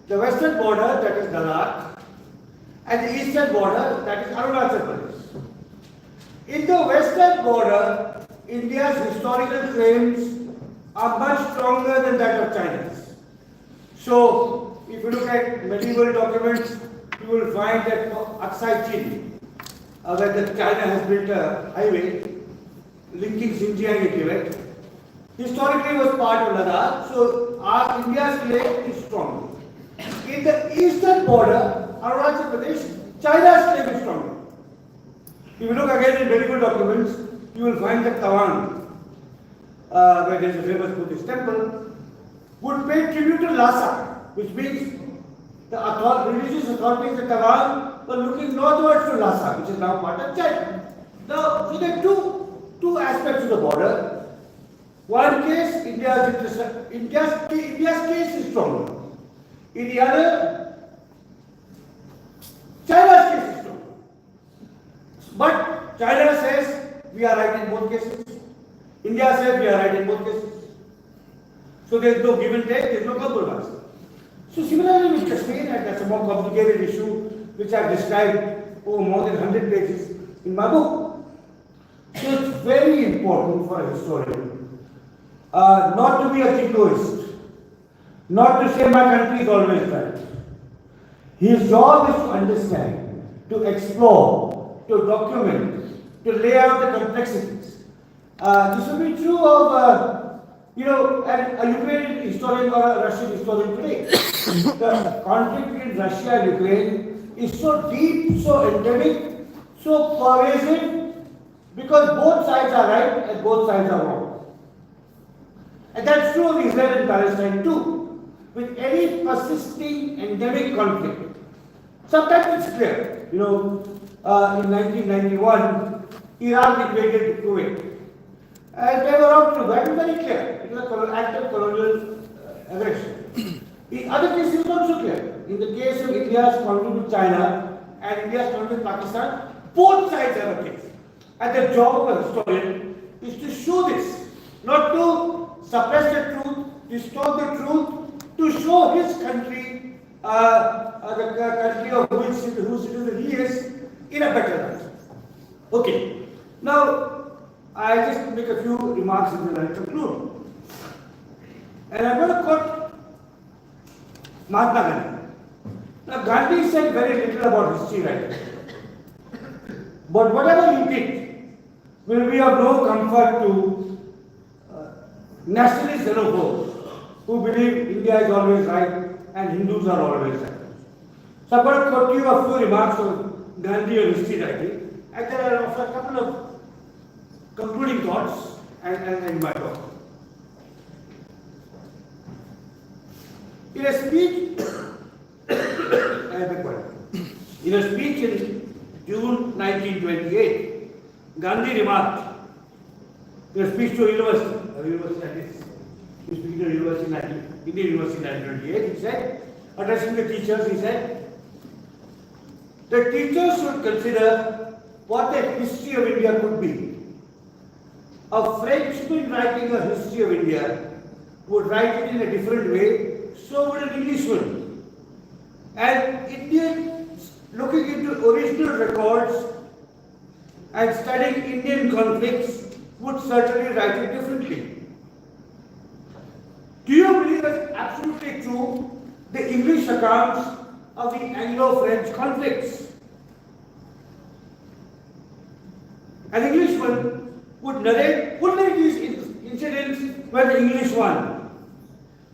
Speaker 2: The western border, that is Ladakh, and the eastern border, that is Arunachal Pradesh. In the western border, India's historical claims are much stronger than that of China's. So, if you look at medieval documents, you will find that Aksai Chin, where China has built a highway linking Xinjiang and Tibet, historically was part of Ladakh, so our India's claim is strong. In the eastern border, Arunachal Pradesh, China's claim is stronger. If you look again in medieval documents, you will find that Tawang, where there is a famous Buddhist temple, would pay tribute to Lhasa, which means the religious authorities at Tawang were looking northwards to Lhasa, which is now part of China. Now, so there are two aspects of the border. One case, India's case is stronger. In the other, China's case is stronger. But China says we are right in both cases. India says we are right in both cases. So there is no give and take, there is no compromise. So similarly with Kashmir, and that's a more complicated issue which I have described over more than 100 pages in my book. So it's very important for a historian not to be a jingoist, not to say my country is always right. His job is to understand, to explore, to document, to lay out the complexities. This will be true of a Ukrainian historian or a Russian historian today. The conflict between Russia and Ukraine is so deep, so endemic, so pervasive, because both sides are right and both sides are wrong. And that's true of Israel and Palestine too. With any persisting endemic conflict, sometimes it's clear. In 1991, Iran invaded Kuwait. And they were out to that is very clear. It was an act of colonial aggression. In other cases, it is also clear. In the case of India's conflict with China and India's conflict with Pakistan, both sides have a case. And the job of a historian is to show this, not to suppress the truth, distort the truth, to show his country, the country of whose citizen he is, in a better light. Okay. Now, I just make a few remarks and then I conclude. And I'm going to quote Mahatma Gandhi. Now, Gandhi said very little about history writing. But whatever he did will be of no comfort to nationalist xenophobes who believe India is always right and Hindus are always right. So I'm going to quote you a few remarks of Gandhi on history writing, and then I'll offer a couple of concluding thoughts and my talk. In a speech, in June 1928, Gandhi remarked, in a speech to a university, Indian University in 1928, he said, addressing the teachers, he said, the teachers should consider what the history of India could be. A Frenchman writing a history of India would write it in a different way, so would an Englishman. An Indian looking into original records and studying Indian conflicts would certainly write it differently. Do you believe it's absolutely true the English accounts of the Anglo-French conflicts? An Englishman would narrate only these incidents where the English won.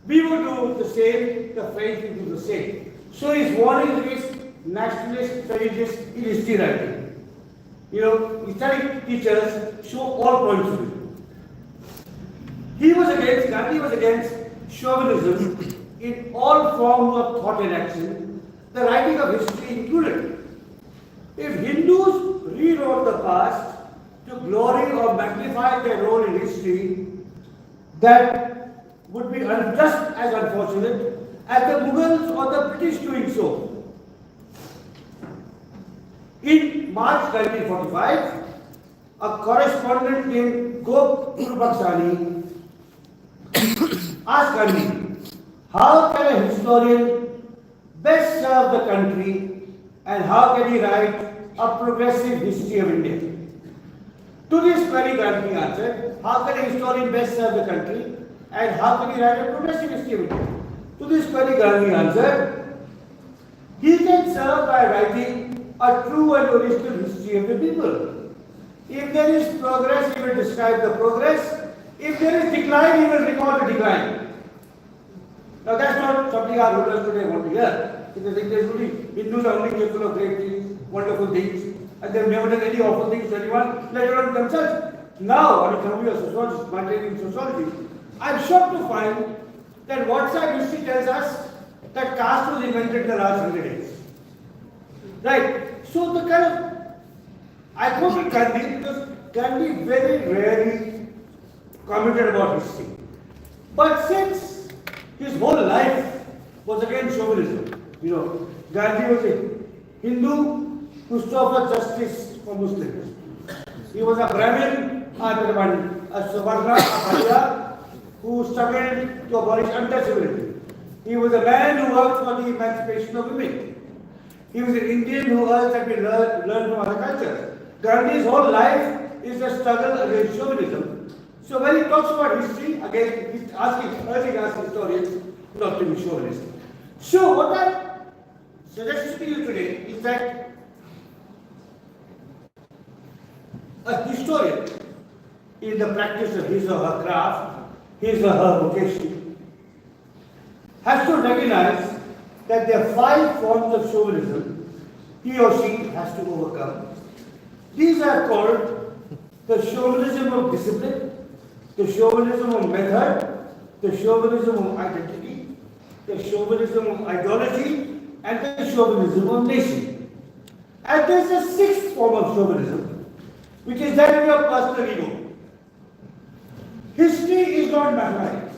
Speaker 2: We would do the same, the French would do the same. So his warning against nationalist prejudice in history writing. You know, historic teachers show all points of view. Gandhi was against chauvinism in all forms of thought and action, the writing of history included. If Hindus rewrote the past to glory or magnify their role in history, that would be just as unfortunate as the Mughals or the British doing so. In March 1945, a correspondent named Gop Gurbakhshani asked Gandhi, how can a historian best serve the country and how can he write a progressive history of India? To this query, Gandhi answered, how can a historian best serve the country and how can he write a progressive history of India? To this query, Gandhi answered, he can serve by writing a true and original history of the people. If there is progress, he will describe the progress. If there is decline, he will record the decline. Now that's not something our rulers today want to hear. Because they think only Hindus are only capable of great things, wonderful things, and they've never done any awful things to anyone, let alone themselves. Now, I'm a sociologist, my training in sociology, I'm shocked to find that what side history tells us that caste was invented in the last 100 years. Right? So the kind of, I quoted Gandhi because Gandhi very rarely commented about history. But since his whole life was against chauvinism, you know, Gandhi was a Hindu who stood for justice for Muslims. He was a Brahmin, a Savarna, a Bharya, who struggled to abolish untouchability. He was a man who worked for the emancipation of women. He was an Indian who urged that we learn from other cultures. Gandhi's whole life is a struggle against chauvinism. So when he talks about history, again, he's urging historians not to be chauvinist. So what I suggest to you today is that a historian, in the practice of his or her craft, his or her vocation, has to recognize that there are 5 forms of chauvinism he or she has to overcome. These are called the chauvinism of discipline, the chauvinism of method, the chauvinism of identity, the chauvinism of ideology, and the chauvinism of nation. And there is a 6th form of chauvinism, which is that of your personal ego. History is not mathematics.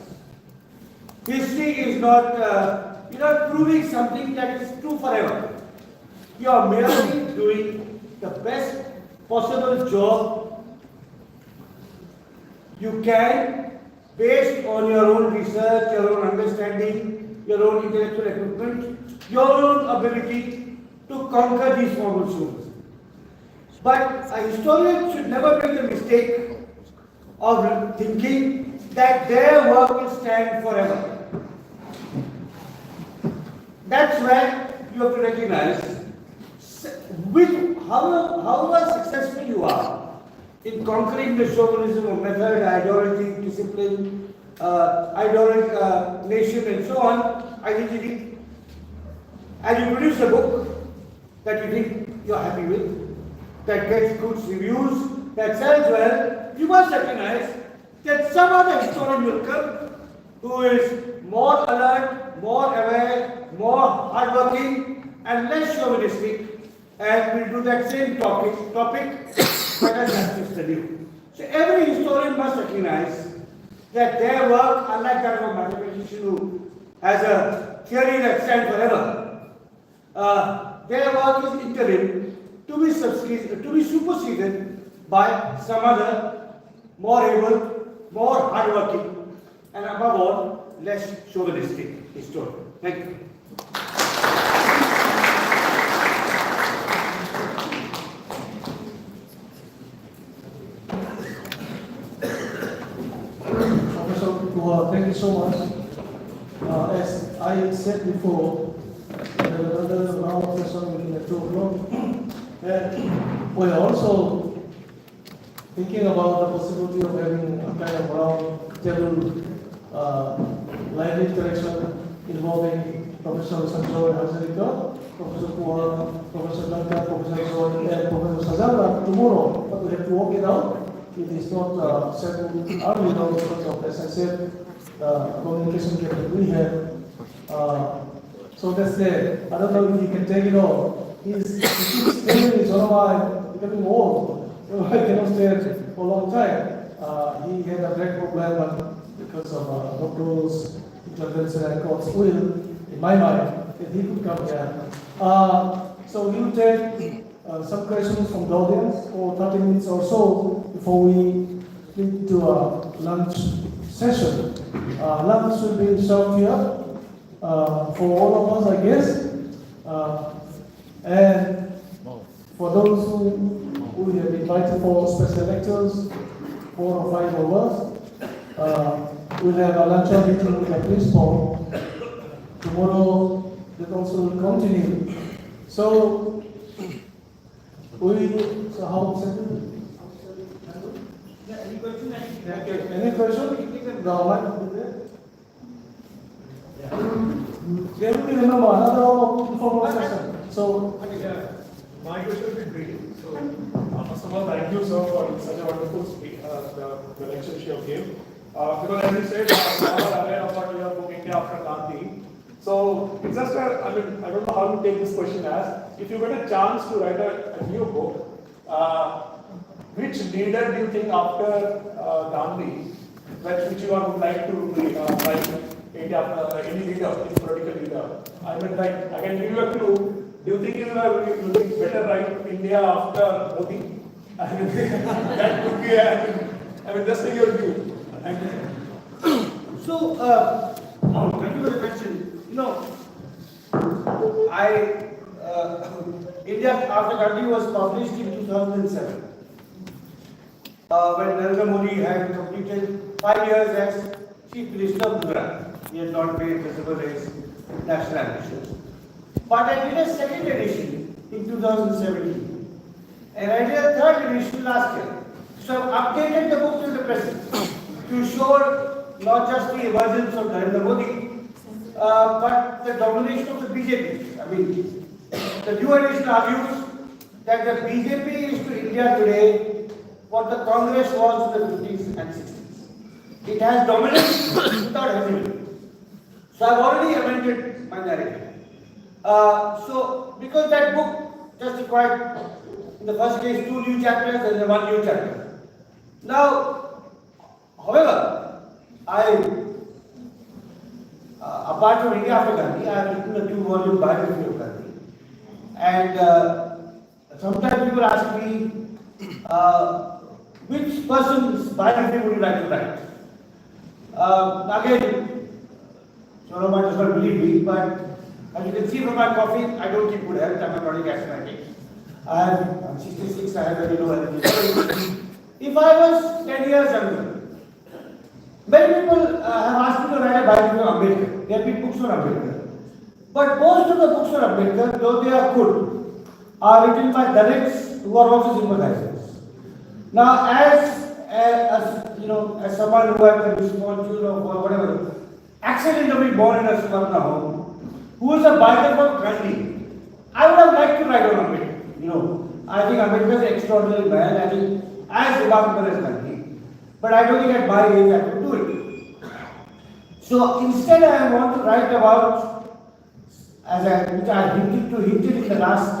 Speaker 2: History is not, you're not proving something that is true forever. You are merely doing the best possible job you can based on your own research, your own understanding, your own intellectual equipment, your own ability to conquer these forms of chauvinism. But a historian should never make the mistake of thinking that their work will stand forever. That's where you have to recognize however successful you are in conquering the chauvinism of method, ideology, discipline, nation, and so on, identity, and you produce a book that you think you're happy with, that gets good reviews, that sells well, you must recognize that some other historian will come who is more alert, more aware, more hardworking, and less chauvinistic, and will do that same topic better justice than you. So every historian must recognize that their work, unlike that of a mathematician who has a theory that stands forever, their work is interim to be superseded by some other more able, more hardworking, and above all, less chauvinistic historian. Thank you.
Speaker 1: Thank you so much. As I said before, another round of session will be at 2 o'clock. And we also thinking about the possibility of having a kind of round table lively interaction involving Professor Sanjoy Hazarika, Professor Kuala, Professor Lanka, Professor Zoy, and Professor Sajala tomorrow, but we have to work it out. It is not settled early though because of, as I said, communication gap that we have. So that's there. I don't know if he can take it all. He keeps telling me, I'm becoming old. So I cannot stay for a long time. He had a back problem, but because of doctors, intervention and God's will, in my mind, that he could come here. So he will take some questions from the audience for 30 minutes or so before we get to a lunch session. Lunch will be served here for all of us, I guess. And for those who we have invited for special lectures, 4 or 5 of us, we'll have a luncheon meeting with the principal. Tomorrow, that also will continue. So how second?
Speaker 2: Yeah, any question?
Speaker 1: Any question? The mic will be there. There will be another informal session. So
Speaker 3: my question will be brief. So, first of all, thank you, sir, for such a wonderful speech, the lecture you gave. Because as you said, we are aware of what you are doing India after Gandhi. So, it's just I don't know how to take this question as, if you get a chance to write a new book, which leader do you think after Gandhi, which you would like to write India after any leader, any political leader? I mean, like, I can give you a clue. Do you think you think better write India after Modi? I mean, that could be, I mean, just your view. Thank you.
Speaker 2: So, thank you for the question. You know, India after Gandhi was published in 2007. When Narendra Modi had completed 5 years as Chief Minister of Gujarat. He had not made visible his national ambitions. But I did a second edition in 2017. And I did a third edition last year. So I've updated the book to the present to show not just the emergence of Narendra Modi, but the domination of the BJP. I mean, the new edition argues that the BJP is to India today what the Congress was in the 50s and 60s. It has dominance without hesitation. So I've already amended my narrative. So, because that book just required, in the first case, 2 new chapters and then 1 new chapter. Now, however, apart from India after Gandhi, I have written a 2-volume biography of Gandhi. And sometimes people ask me, which person's biography would you like to write? Again, Solomon does not believe me, but as you can see from my coffee, I don't keep good health. I'm a chronic asthmatic. I'm 66, I have very low energy. If I was 10 years younger, many people have asked me to write a biography of Ambedkar. There have been books on Ambedkar. But most of the books on Ambedkar, though they are good, are written by Dalits who are also sympathizers. Now, as someone who had the misfortune or whatever, accidentally born in a Suvarna home, who was a biographer of Gandhi, I would have liked to write on Ambedkar. I think Ambedkar is an extraordinary man. I think as remarkable as Gandhi. But I don't think at my age I could do it. So instead, I want to write about, which I hinted in the last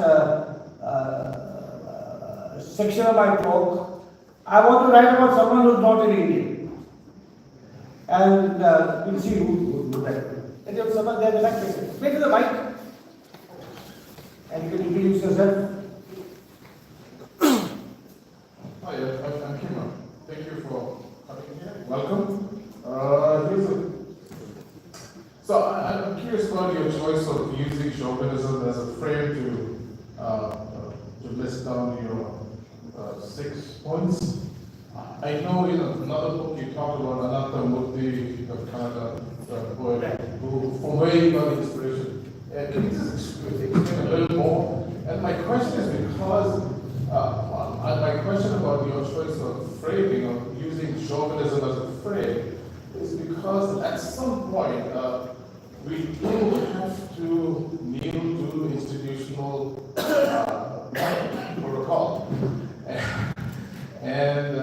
Speaker 2: section of my talk. I want to write about someone who is not an Indian. And we'll see who will write. And there was someone there, the back section. Wait to the mic. And you can introduce yourself.
Speaker 4: Hi, I'm Kima. Thank you for coming here. Welcome. So I'm curious about your choice of using chauvinism as a frame to list down your 6 points. I know in another book you talked about Ananta Murthy, the Kannada poet, from where you got inspiration. Can you just explain a little more? And my question is because My question about your choice of framing, of using chauvinism as a frame, is because at some point we do have to kneel to institutional protocol. And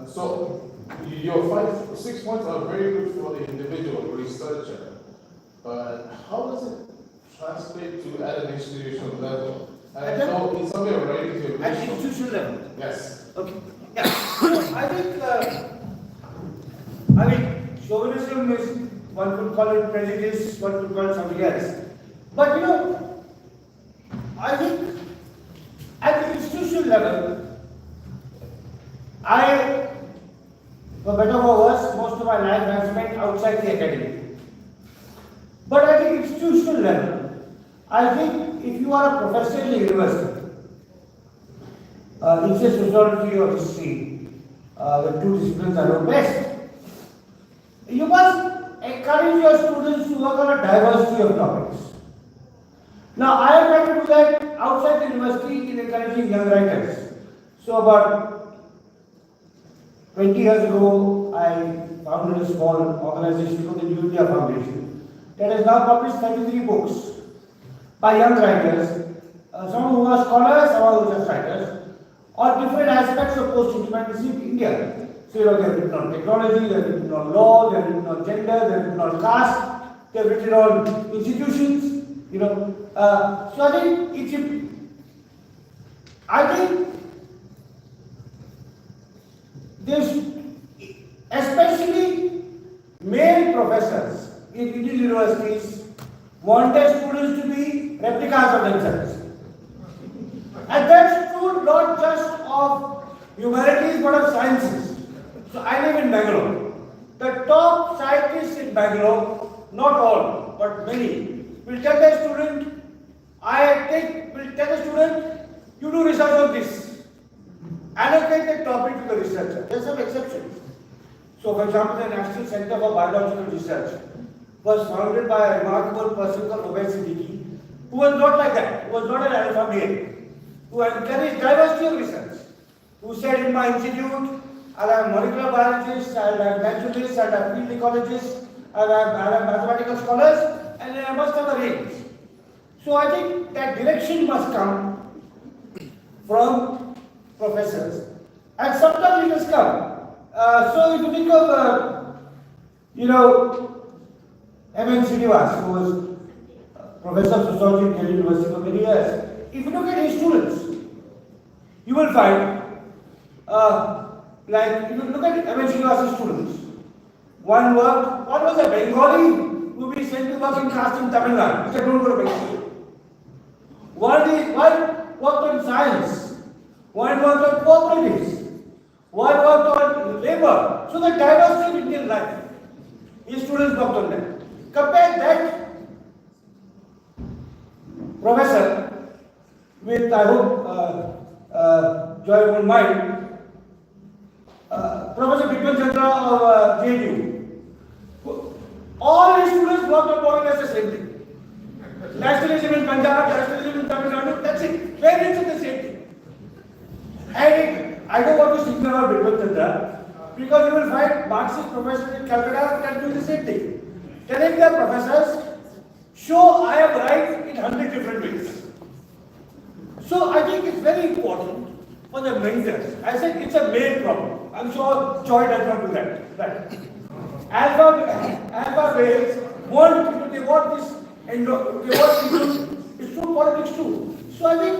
Speaker 4: so your 6 points are very good for the individual researcher, but how does it translate to at an institutional level? And so in some way of writing to your
Speaker 2: At the institutional level.
Speaker 4: Yes.
Speaker 2: Okay. Yeah. So I think, chauvinism is, one could call it prejudice, one could call it something else. But I think at the institutional level, for better or worse, most of my life I have spent outside the academy. But at the institutional level, I think if you are a professor in the university, it's a sociology or history, the two disciplines I know best. You must encourage your students to work on a diversity of topics. Now, I am trying to do that outside the university in encouraging young writers. So, about 20 years ago, I founded a small organization called the New India Foundation that has now published 33 books by young writers, some who are scholars, some who are just writers, on different aspects of post-independence India. So, they have written on technology, they have written on law, they have written on gender, they have written on caste, they have written on institutions, so I think there's, especially male professors in Indian universities, want their students to be replicas of themselves. And that's true not just of humanities but of sciences. So I live in Bangalore. The top scientists in Bangalore, not all, but many, will tell their student, you do research on this. Allocate the topic to the researcher. There are some exceptions. So, for example, the National Center for Biological Research was founded by a remarkable person called Ubaid Siddiqui, who was not like that, who was not an alpha male, who encouraged diversity of research, who said, in my institute, I'll have molecular biologists, I'll have naturalists, I'll have field ecologists, I'll have mathematical scholars, and then I must have a range. So I think that direction must come from professors. And sometimes it has come. So if you think of, M.N. Srinivas, who was professor of sociology at Delhi University for many years, if you look at his students, you will find, if you look at M.N. Srinivas' students, one was a Bengali who will be sent to work in caste in Tamil Nadu. He said, don't go to Bengali. One worked on science, one worked on cooperatives, one worked on labor. So the diversity of Indian life, his students worked on that. Compare that professor with, I hope, joy won't mind, Professor Bipan Chandra of JNU. All his students worked on more or less the same thing. Nationalism in Punjab, nationalism in Tamil Nadu, that's it. Parents are the same thing. And I don't want to signal about Bipan Chandra because you will find Marxist professors in Calcutta can do the same thing. Telling their professors, show I am right in 100 different ways. So I think it's very important for the mentors. I said it's a male problem. I'm sure Joy does not do that. Right. Alpha males want this, and they want people. It's true politics too. So I think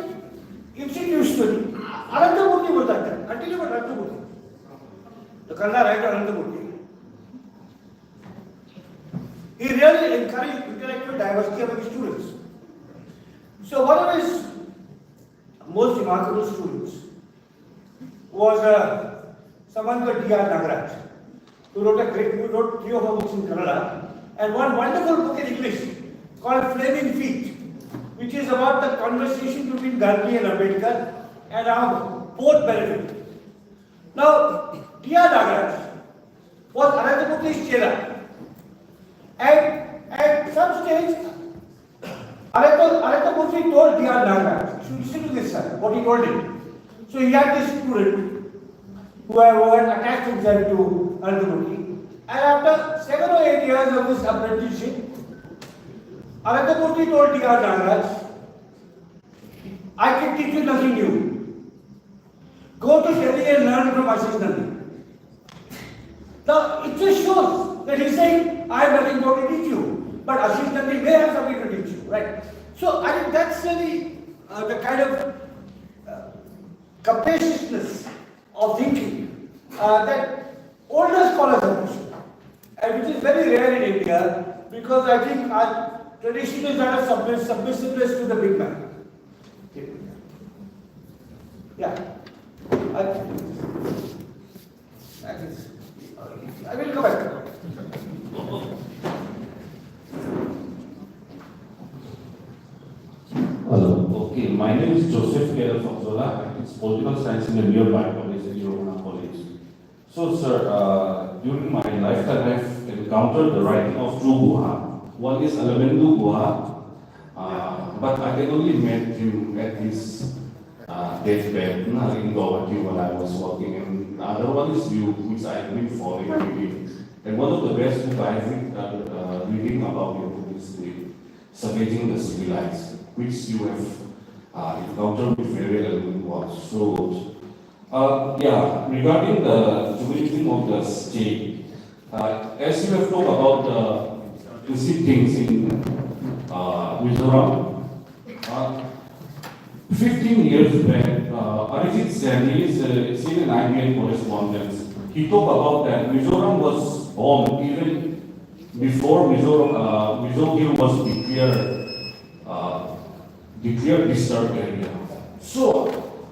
Speaker 2: institutionally, Anantamurthy was like that. Continue with Anantamurthy. The Kannada writer Anantamurthy. He really encouraged intellectual diversity among his students. So one of his most remarkable students was someone called D.R. Nagaraj, who wrote 3 or 4 books in Kannada, and one wonderful book in English called Flaming Feet, which is about the conversation between Gandhi and Ambedkar and how both benefit. Now, D.R. Nagaraj was Anantamurthy's chela. And at some stage, Anantamurthy told D.R. Nagaraj, you should listen to this, sir, what he told him. So he had this student who had attached himself to another Murti. And after 7 or 8 years of this apprenticeship, another Murti told D.R. Nagaraj, I can teach you nothing new. Go to Delhi and learn from Ashish Nandi. Now, it just shows that he's saying, I have nothing more to teach you. But Ashish Nandi may have something to teach you, right? So, I think that's really the kind of capaciousness of thinking that older scholars have shown. And which is very rare in India because I think our tradition is that of submissiveness to the big man. Yeah. I will come back.
Speaker 5: Hello. Okay, my name is Joseph K. Fakzola. It's political science in a nearby college, at Yorona College. So, sir, during my lifetime, I've encountered the writing of two Guha. One is Alabendu Guha, but I can only met him at his deathbed in Guwahati when I was working. And the other one is you, which I've been following reading. And one of the best books I've been reading about your book is the Savaging the Civilized, which you have encountered with very elegant words. So, regarding the jubilism of the state, as you have talked about the things in Mizoram, 15 years back, Arijit Sen, he is seen an IBN correspondence. He talked about that Mizoram was bombed even before Mizoram was declared disturbed area. So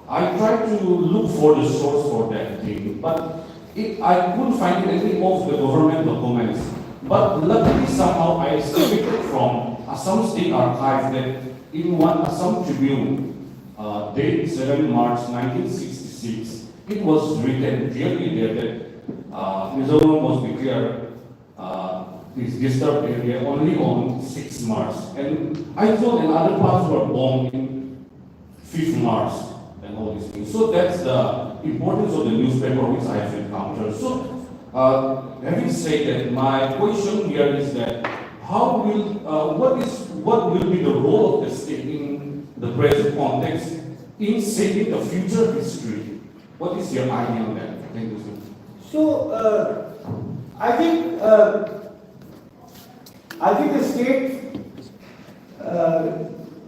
Speaker 5: I tried to look for the source for that thing, but I couldn't find any of the government documents. But luckily somehow I escaped from Assam State Archive that in one Assam Tribune, date 7 March 1966, it was written clearly there that Mizoram was declared this disturbed area only on 6 March. And I thought another parts were bombed in 5th March and all these things. So that's the importance of the newspaper which I have encountered. So having said that, my question here is that how will, what will be the role of the state in the present context in shaping the future history? What is your idea on that? Thank you, sir.
Speaker 2: So, I think the state,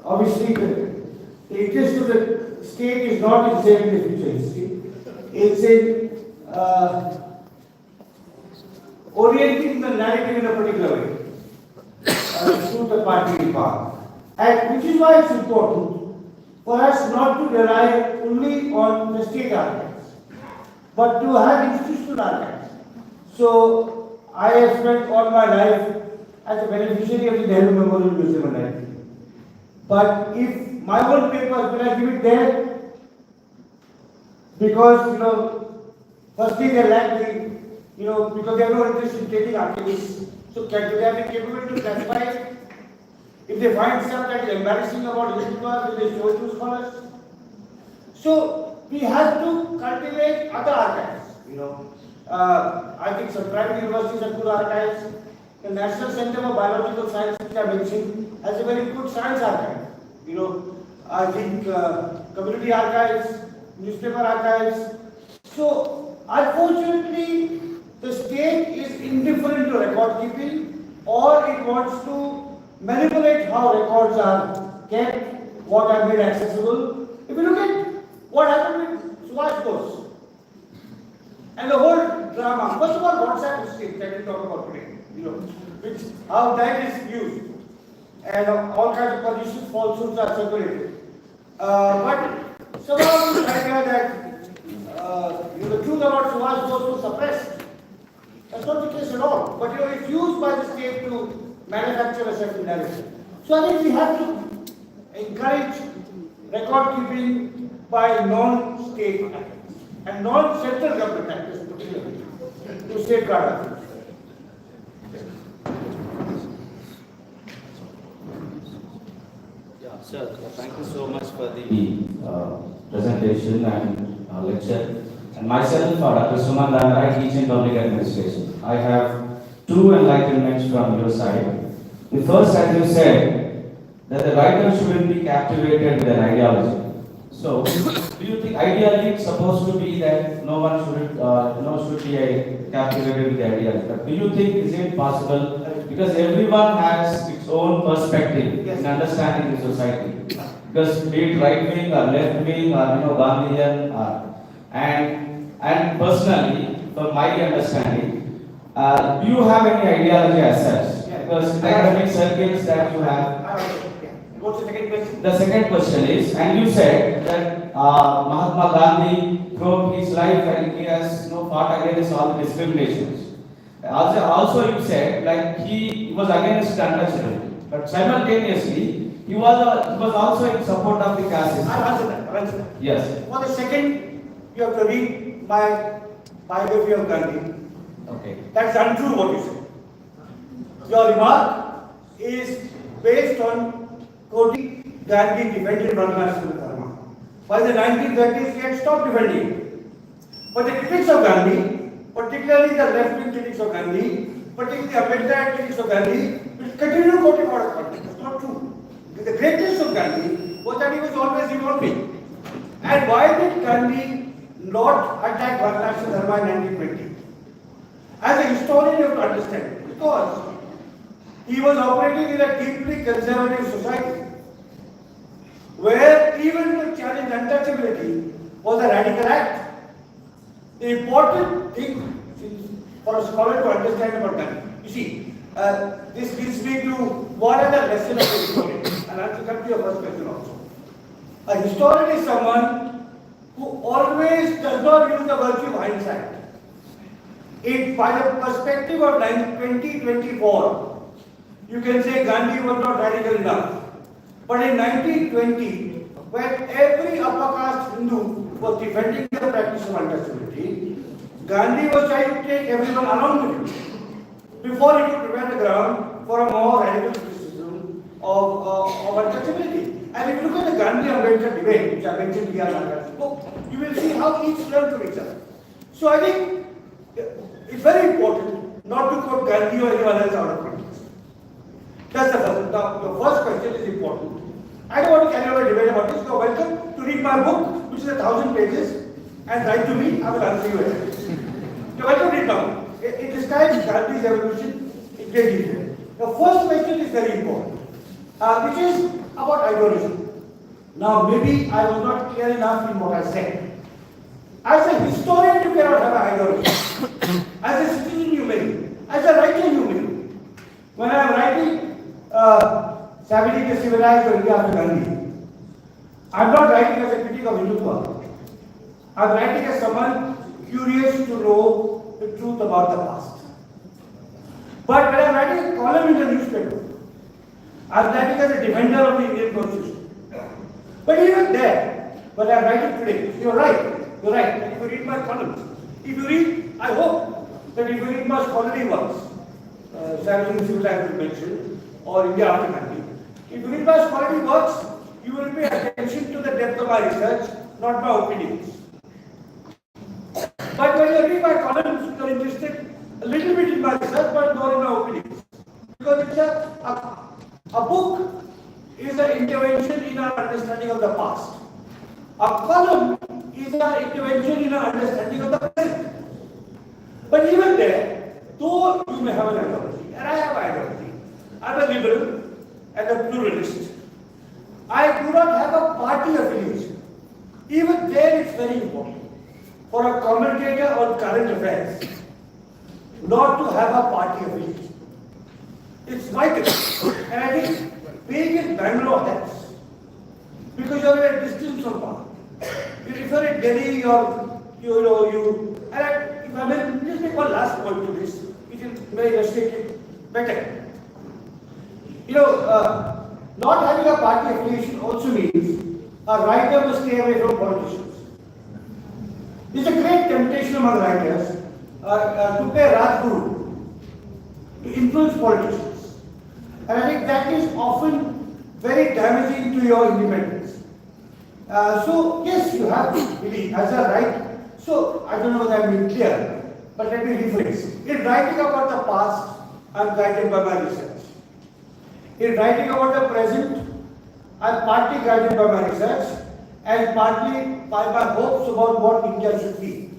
Speaker 2: obviously, the interest of the state is not in saving the future history. It's in orienting the narrative in a particular way through the party path. And which is why it's important for us not to rely only on the state archives, but to have institutional archives. So, I have spent all my life as a beneficiary of the Nehru Memorial Museum and Library. But if my own papers, when I give it there, because, firstly they lack the, because they have no interest in taking archivists. So, can they have the capability to classify it? If they find stuff that is embarrassing about history, will they show it to scholars? So, we have to cultivate other archives, I think some private universities have good archives. The National Center for Biological Science, which I mentioned, has a very good science archive. I think community archives, newspaper archives. So, unfortunately, the state is indifferent to record keeping, or it wants to manipulate how records are kept, what are made accessible. If you look at what happened with Subhash Bose and the whole drama, first of all, WhatsApp history that we talk about today, which how that is used, and all kinds of positions, falsehoods are circulated. But somehow this idea that the truth about Subhash Bose was suppressed. That's not the case at all. But it's used by the state to manufacture a certain narrative. So I think we have to encourage record keeping by non-state actors and non-central government actors particularly to safeguard our future.
Speaker 6: Sir, thank you so much for the presentation and lecture. And myself, Dr. Suman, I teach in public administration. I have two enlightenments from your side. The first, as you said, that the writer shouldn't be captivated with an ideology. So, do you think ideally it's supposed to be that no one should be captivated with the ideology? But do you think is it possible? Because everyone has its own perspective in understanding the society. Because be it right wing or left wing or Gandhian and personally, from my understanding, do you have any ideology as such? Because the academic circles that you have.
Speaker 2: What's the second question?
Speaker 6: The second question is, and you said that Mahatma Gandhi throughout his life and he has fought against all the discriminations. Also you said like he was against the untouchability, but simultaneously he was also in support of the caste system.
Speaker 2: I'll answer that.
Speaker 6: Yes.
Speaker 2: For the second, you have to read my biography of Gandhi.
Speaker 6: Okay.
Speaker 2: That's untrue what you said. Your remark is based on quoting Gandhi defended Varnashram Dharma. By the 1930s, he had stopped defending it. But the critics of Gandhi, particularly the left-wing critics of Gandhi, particularly the Ambedkar critics of Gandhi, will continue to quote him out of context. It's not true. The greatness of Gandhi was that he was always evolving. And why did Gandhi not attack Varnashram Dharma in 1920? As a historian, you have to understand it. Because he was operating in a deeply conservative society, where even to challenge untouchability was a radical act. The important thing for a scholar to understand about Gandhi, you see, this leads me to what are the lessons of a historian, and I will come to your first question also. A historian is someone who always does not use the virtue of hindsight. By the perspective of 2024, you can say Gandhi was not radical enough. But in 1920, when every upper caste Hindu was defending the practice of untouchability, Gandhi was trying to take everyone along with him before he could prepare the ground for a more radical criticism of untouchability. And if you look at the Gandhi-Ambedkar debate, which I mentioned in Nagar's book, you will see how each learned from each other. So I think it's very important not to quote Gandhi or anyone else out of context. That's the first. Now, the first question is important. I don't want to carry on a debate about this. You're welcome to read my book, which is 1,000 pages, and write to me. I will answer you anything. You're welcome to read my book. It describes Gandhi's evolution in great detail. The first question is very important, which is about ideology. Now, maybe I was not clear enough in what I said. As a historian, you cannot have an ideology. As a citizen, you may. As a writer, you may. When I am writing Savage the Civilized or India after Gandhi, I am not writing as a critic of Hindutva. I am writing as someone curious to know the truth about the past. But when I am writing a column in the newspaper, I am writing as a defender of the Indian Constitution. But even there, when I am writing today, you are right. You are right. If you read my columns, if you read, I hope that if you read my scholarly works, Savage and Civilized you mentioned, or India after Gandhi, if you read my scholarly works, you will pay attention to the depth of my research, not my opinions. But when you read my columns, you are interested a little bit in my research, but not in my opinions. Because it's a book is an intervention in our understanding of the past. A column is an intervention in our understanding of the present. But even there, though you may have an ideology, and I have an ideology, I'm a liberal and a pluralist. I do not have a party affiliation. Even there it's very important for a commentator on current affairs not to have a party affiliation. It's vital. And I think being in Bangalore helps. Because you are at a distance from power. If you are in Delhi, if I may just make one last point to this, which is very illustrated better. Not having a party affiliation also means a writer must stay away from politicians. It's a great temptation among writers to play Rajguru, to influence politicians. And I think that is often very damaging to your independence. So yes, you have to believe as a right. So I don't know whether I'm being clear, but let me rephrase. In writing about the past, I'm guided by my research. In writing about the present, I'm partly guided by my research and partly by my hopes about what India should be.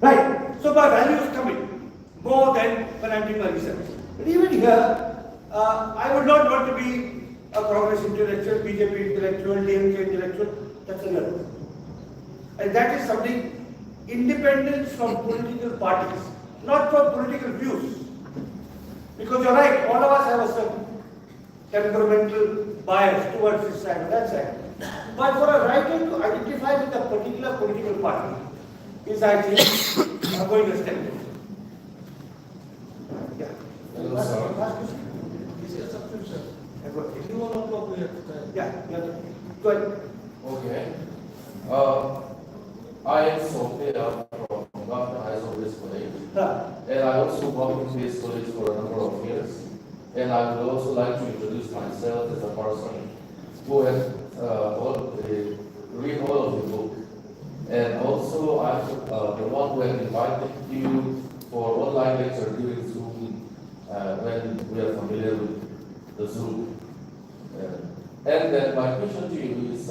Speaker 2: Right. So my values come in more than when I'm doing my research. But even here, I would not want to be a Congress intellectual, BJP intellectual, DMK intellectual. That's another. And that is something independence from political parties, not from political views. Because you're right, all of us have a certain temperamental bias towards this side or that side. But for a writer to identify with a particular political party is, I think, going a step. Yeah.
Speaker 4: Hello, sir.
Speaker 2: Yeah, go ahead.
Speaker 7: Okay. I am Sophia from Bangla High School College, and I also worked in this college for a number of years. And I would also like to introduce myself as a person who has read all of the book. And also I'm the one who has invited you for online lecture during Zoom when we are familiar with the Zoom. And then my question to you is,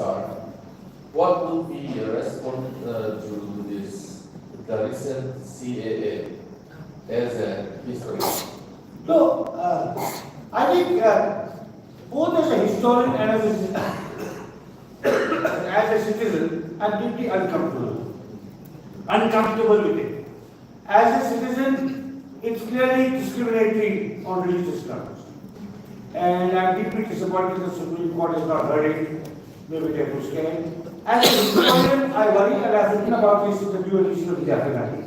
Speaker 7: what would be your response to this, the recent CAA as a history?
Speaker 2: So, I think both as a historian and as a citizen, I'm deeply uncomfortable with it. As a citizen, it's clearly discriminatory on religious grounds. And I'm deeply disappointed that the Supreme Court has not heard it. Maybe they're too scared. As a historian, I worry, and I've written about this in the new edition of the Japanese,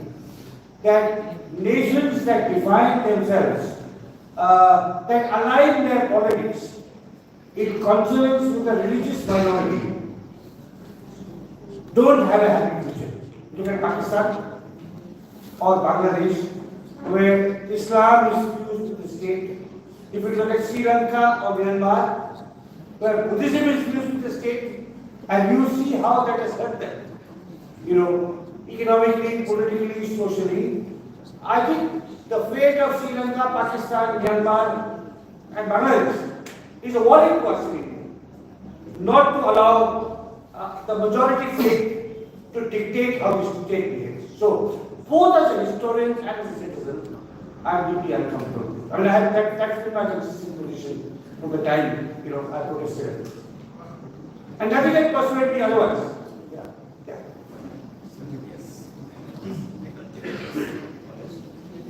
Speaker 2: that nations that define themselves, that align their politics in consonance with the religious minority, don't have a happy future. Look at Pakistan or Bangladesh, where Islam is fused with the state. If you look at Sri Lanka or Myanmar, where Buddhism is fused with the state, and you see how that has hurt them, economically, politically, socially. I think the fate of Sri Lanka, Pakistan, Myanmar, and Bangladesh is a warning to us, not to allow the majority faith to dictate how this state behaves. So, both as a historian and as a citizen, I am deeply uncomfortable. I mean, that's been my consistent position from the time, I protested. And nothing can persuade me otherwise. Yeah.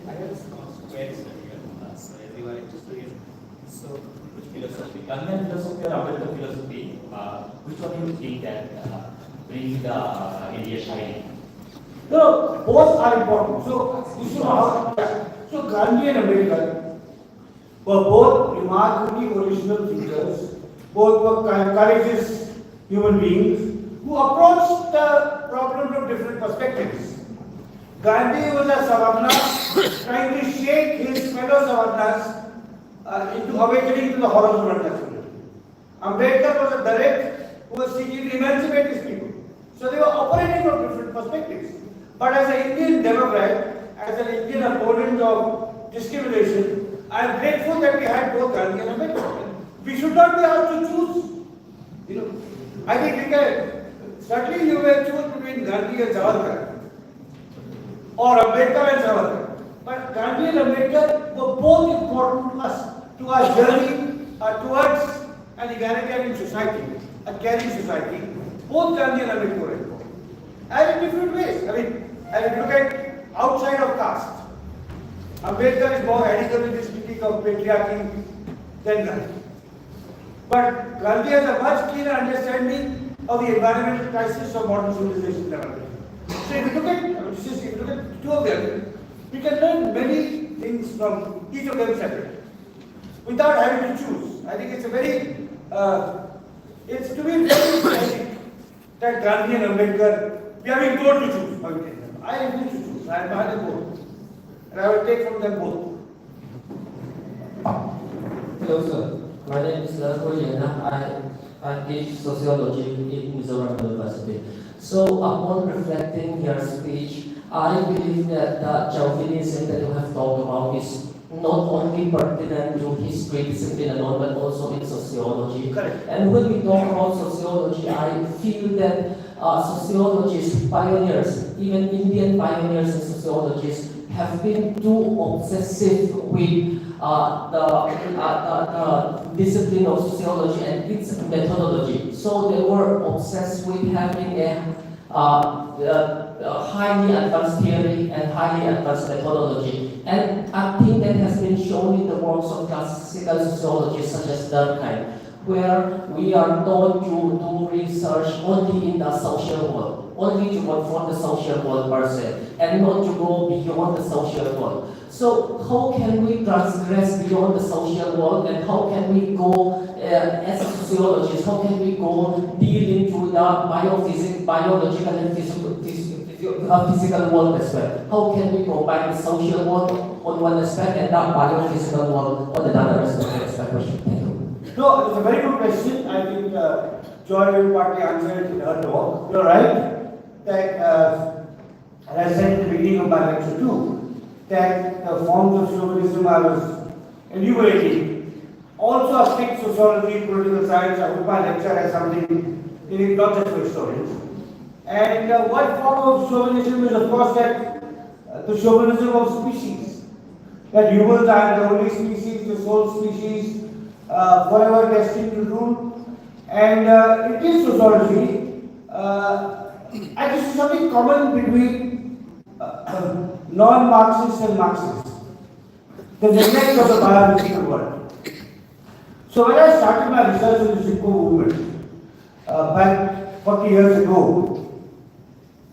Speaker 8: I have this question here. So everyone is just doing. So which philosophy, Gandhian philosophy or Ambedkar philosophy, which one do you think that bring the India shining?
Speaker 2: No, both are important. So you should know how. So Gandhi and Ambedkar were both remarkably original thinkers. Both were courageous human beings who approached the problem from different perspectives. Gandhi was a Savarna trying to shake his fellow Savarnas into awakening to the horrors of untouchability. Ambedkar was a Dalit who was seeking to emancipate his people. So they were operating from different perspectives. But as an Indian Democrat, as an Indian opponent of discrimination, I am grateful that we had both Gandhi and Ambedkar. We should not be asked to choose. I think certainly you may choose between Gandhi and Savarkar or Ambedkar and Savarkar. But Gandhi and Ambedkar were both important to us, to our journey towards an egalitarian society, a caring society. Both Gandhi and Ambedkar were important. And in different ways. I mean, and if you look at outside of caste, Ambedkar is more radical in his critique of patriarchy than Gandhi. But Gandhi has a much clearer understanding of the environmental crisis of modern civilization than Ambedkar. So if you look at two of them, we can learn many things from each of them separately, without having to choose. I think it's it's to be very tragic that Gandhi and Ambedkar, we are being told to choose. I refuse to choose. I admire them both. And I will take from them both.
Speaker 9: Hello, sir. My name is Ko Yena. I teach sociology in Mizoram University. So upon reflecting your speech, I believe that the chauvinism that you have talked about is not only pertinent to history, discipline and all, but also in sociology.
Speaker 2: Correct.
Speaker 9: And when we talk about sociology, I feel that sociologists, pioneers, even Indian pioneers and sociologists have been too obsessive with the discipline of sociology and its methodology. So they were obsessed with having a highly advanced theory and highly advanced methodology. And I think that has been shown in the works of classical sociologists such as Durkheim, where we are taught to do research only in the social world, only to confront the social world per se, and not to go beyond the social world. So how can we transgress beyond the social world, and how can we go, as sociologists, how can we go deal into the biological and physical world as well? How can we combine the social world on one aspect and the biophysical world on another aspect? That's my question. Thank you.
Speaker 2: No, it's a very good question. I think Joy will partly answer it in her talk. You're right that, as I said at the beginning of my lecture too, that the forms of chauvinism I was enumerating also affect sociology, political science. I hope my lecture has something in it, not just for historians. And one form of chauvinism is, of course, that the chauvinism of species. That humans are the only species, the sole species, forever destined to rule. And it is sociology. And this is something common between non-Marxists and Marxists. The neglect of the biological world. So when I started my research in the Simco movement back 40 years ago,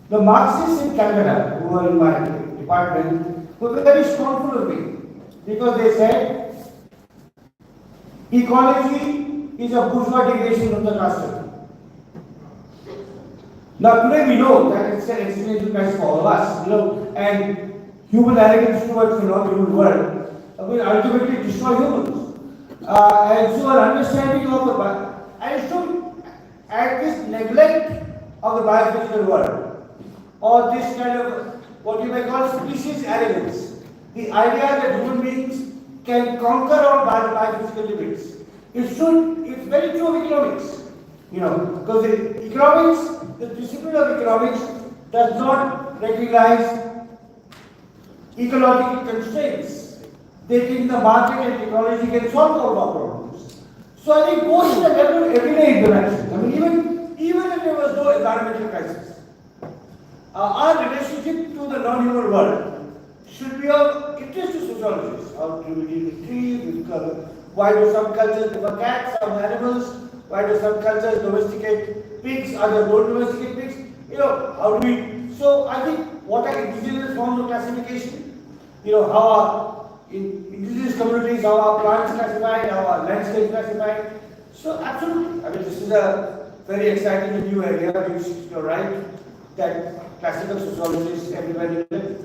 Speaker 2: the Marxists in Calcutta, who were in my department, were very scornful of me because they said ecology is a bourgeois degradation of the caste. Now today we know that it's an existential crisis for all of us, and human arrogance towards the non-human world will ultimately destroy humans. And so our understanding of this neglect of the biophysical world, or this kind of what you may call species arrogance, the idea that human beings can conquer all biophysical limits. It's very true of economics, because the discipline of economics does not recognize ecological constraints. They think the market and technology can solve all our problems. So I think both in the everyday interactions, even if there was no environmental crisis, our relationship to the non-human world should be of interest to sociologists. How do we deal with trees, why do some cultures prefer cats, some animals, why do some cultures domesticate pigs, others don't domesticate pigs, how do we, so I think what are indigenous forms of classification, how are in indigenous communities, how are plants classified, how are landscapes classified. So absolutely, this is a very exciting and new area, which you're right, that classical sociologists everywhere live.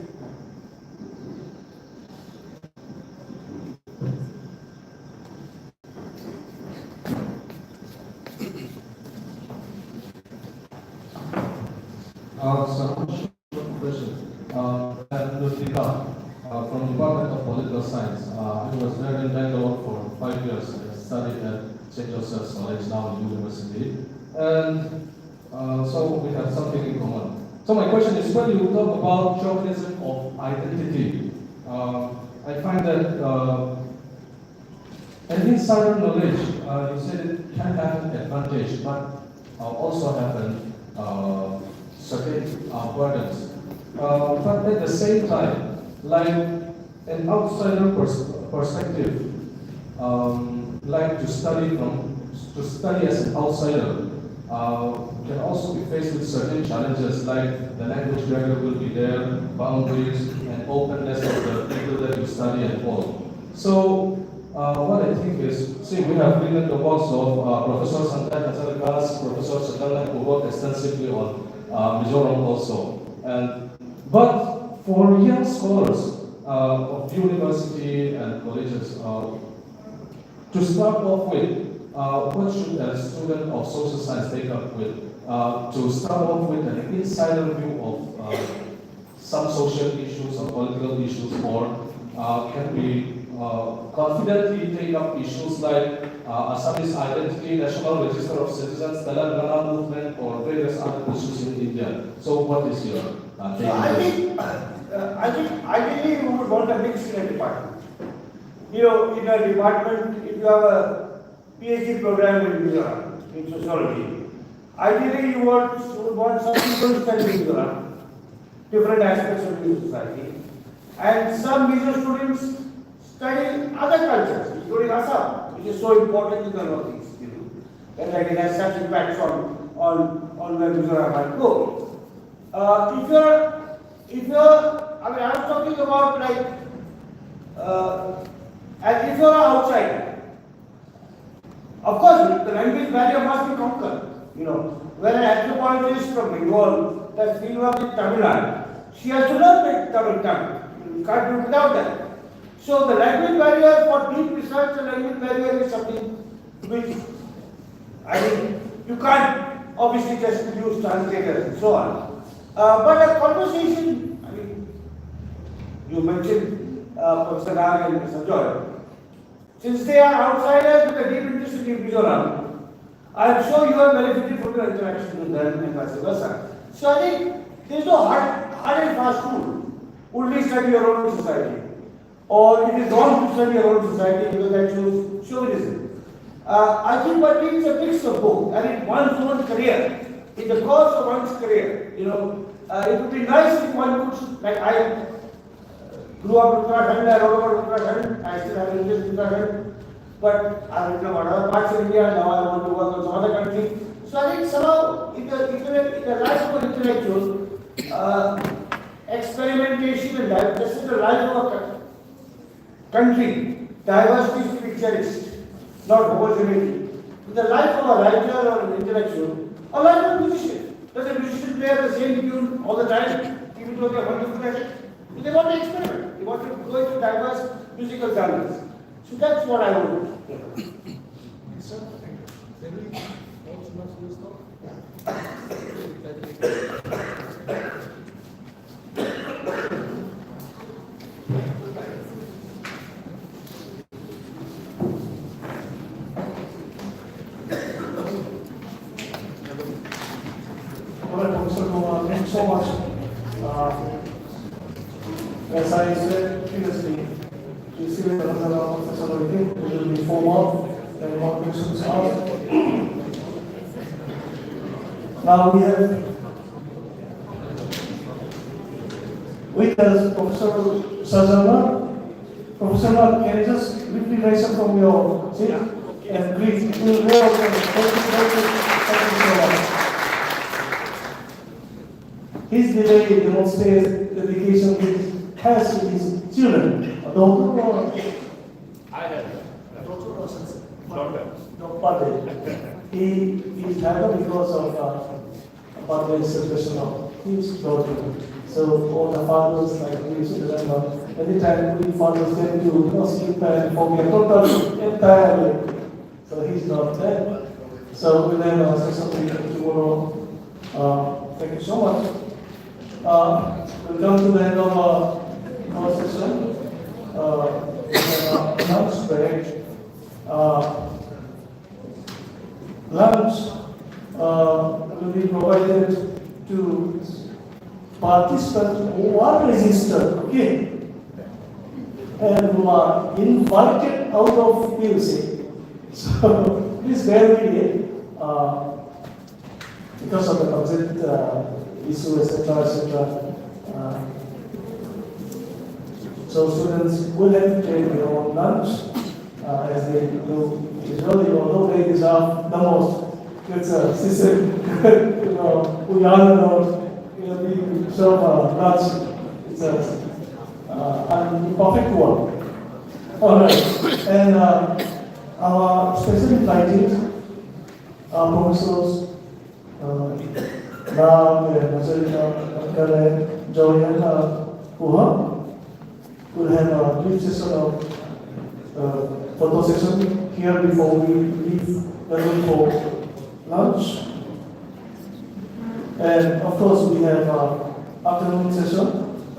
Speaker 4: From Department of Political Science. I was there in Bangalore for 5 years. I studied at St. Joseph's College, now University. And so we have something in common. So my question is, when you talk about chauvinism of identity, I find that an insider knowledge, you said it can have an advantage, but also have certain burdens. But at the same time, like an outsider perspective, like to study as an outsider, can also be faced with certain challenges, like the language barrier will be there, boundaries, and openness of the people that you study and all. So, what I think is, see, we have written the works of Professor Santai Hazarakas, Professor Sakala, who worked extensively on Mizoram also. But for young scholars of university and colleges, to To start off with, what should a student of social science take up with? To start off with an insider view of some social issues or political issues, or can we confidently take up issues like Assamese identity, National Register of Citizens, Telangana movement, or various other issues in India? So, what is your take on this?
Speaker 2: I think ideally you would want a mix in a department. You know, in a department, if you have a PhD program in sociology, ideally you would want some people studying different aspects of the society, and some major students study other cultures, including Assam, which is so important in the Northeast, you know, and like it has such impacts on where Mizoram might go. If you're, I mean, I'm talking about like, and if you're outside, of course, the language barrier must be conquered. You know, when an anthropologist from Bengal does field work in Tamil Nadu, she has to learn the Tamil tongue. You can't do without that. So the language barrier for deep research, the language barrier is something which, I mean, you can't obviously just use translators and so on. But a conversation, I mean, you mentioned Professor Nag and Sanjoy. Since they are outsiders with a deep interest in Mizoram, I am sure you are benefited from your interaction with them and vice versa. So I think there is no hard and fast rule. Only study your own society. Or it is wrong to study your own society because that shows chauvinism. I think but it is a mix of both. And in one's own career, in the course of one's career, you know, it would be nice if one could, like I grew up in Uttarakhand, I wrote about Uttarakhand, I still have interest in Uttarakhand, but I written about other parts of India, now I want to work on some other country. So I think somehow in the life of an intellectual, experimentation and this is the life of a country, diversity is to be cherished, not homogeneity. In the life of a writer or an intellectual, or life of a musician, does a musician play the same tune all the time, even though they are wonderful at it? They want to experiment. They want to go into diverse musical genres. So that's what I would do.
Speaker 3: Sir, generally, what's much used for?
Speaker 1: All right, Professor Kumar, thank you so much. As I said previously, this is another professor meeting, which will be formal, and more questions asked. Now we have with us Professor Sajana. Professor, can you just briefly rise up from your seat and greet? We will go on. Thank you so much. His delay demonstrates dedication he has to his children. Doctor or
Speaker 3: I have. Doctor.
Speaker 1: Doctor. He is happy because of birthday celebration of his daughter. So all the fathers, like we should remember, anytime we fathers get to skip and forget total entirely. So he's not there. So we'll then say something tomorrow. Thank you so much. We'll come to the end of our session. Lunch break. Lunch will be provided to participants who are registered, okay, and who are invited out of PUC. So please bear with me because of the budget issue, etc. So students will have to take their own lunch as they do. Usually, although they deserve the most, it's a system. We all know. We serve lunch. It's a perfect one. All right, and our special invited professors Ram and Mazarika, Karen, Joy, and Puha will have a brief session of photo session here before we leave the room for lunch. And of course, we have afternoon session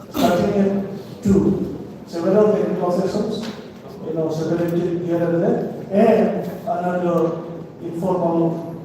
Speaker 1: starting at 2. Several technical sessions, separated here and there, and another informal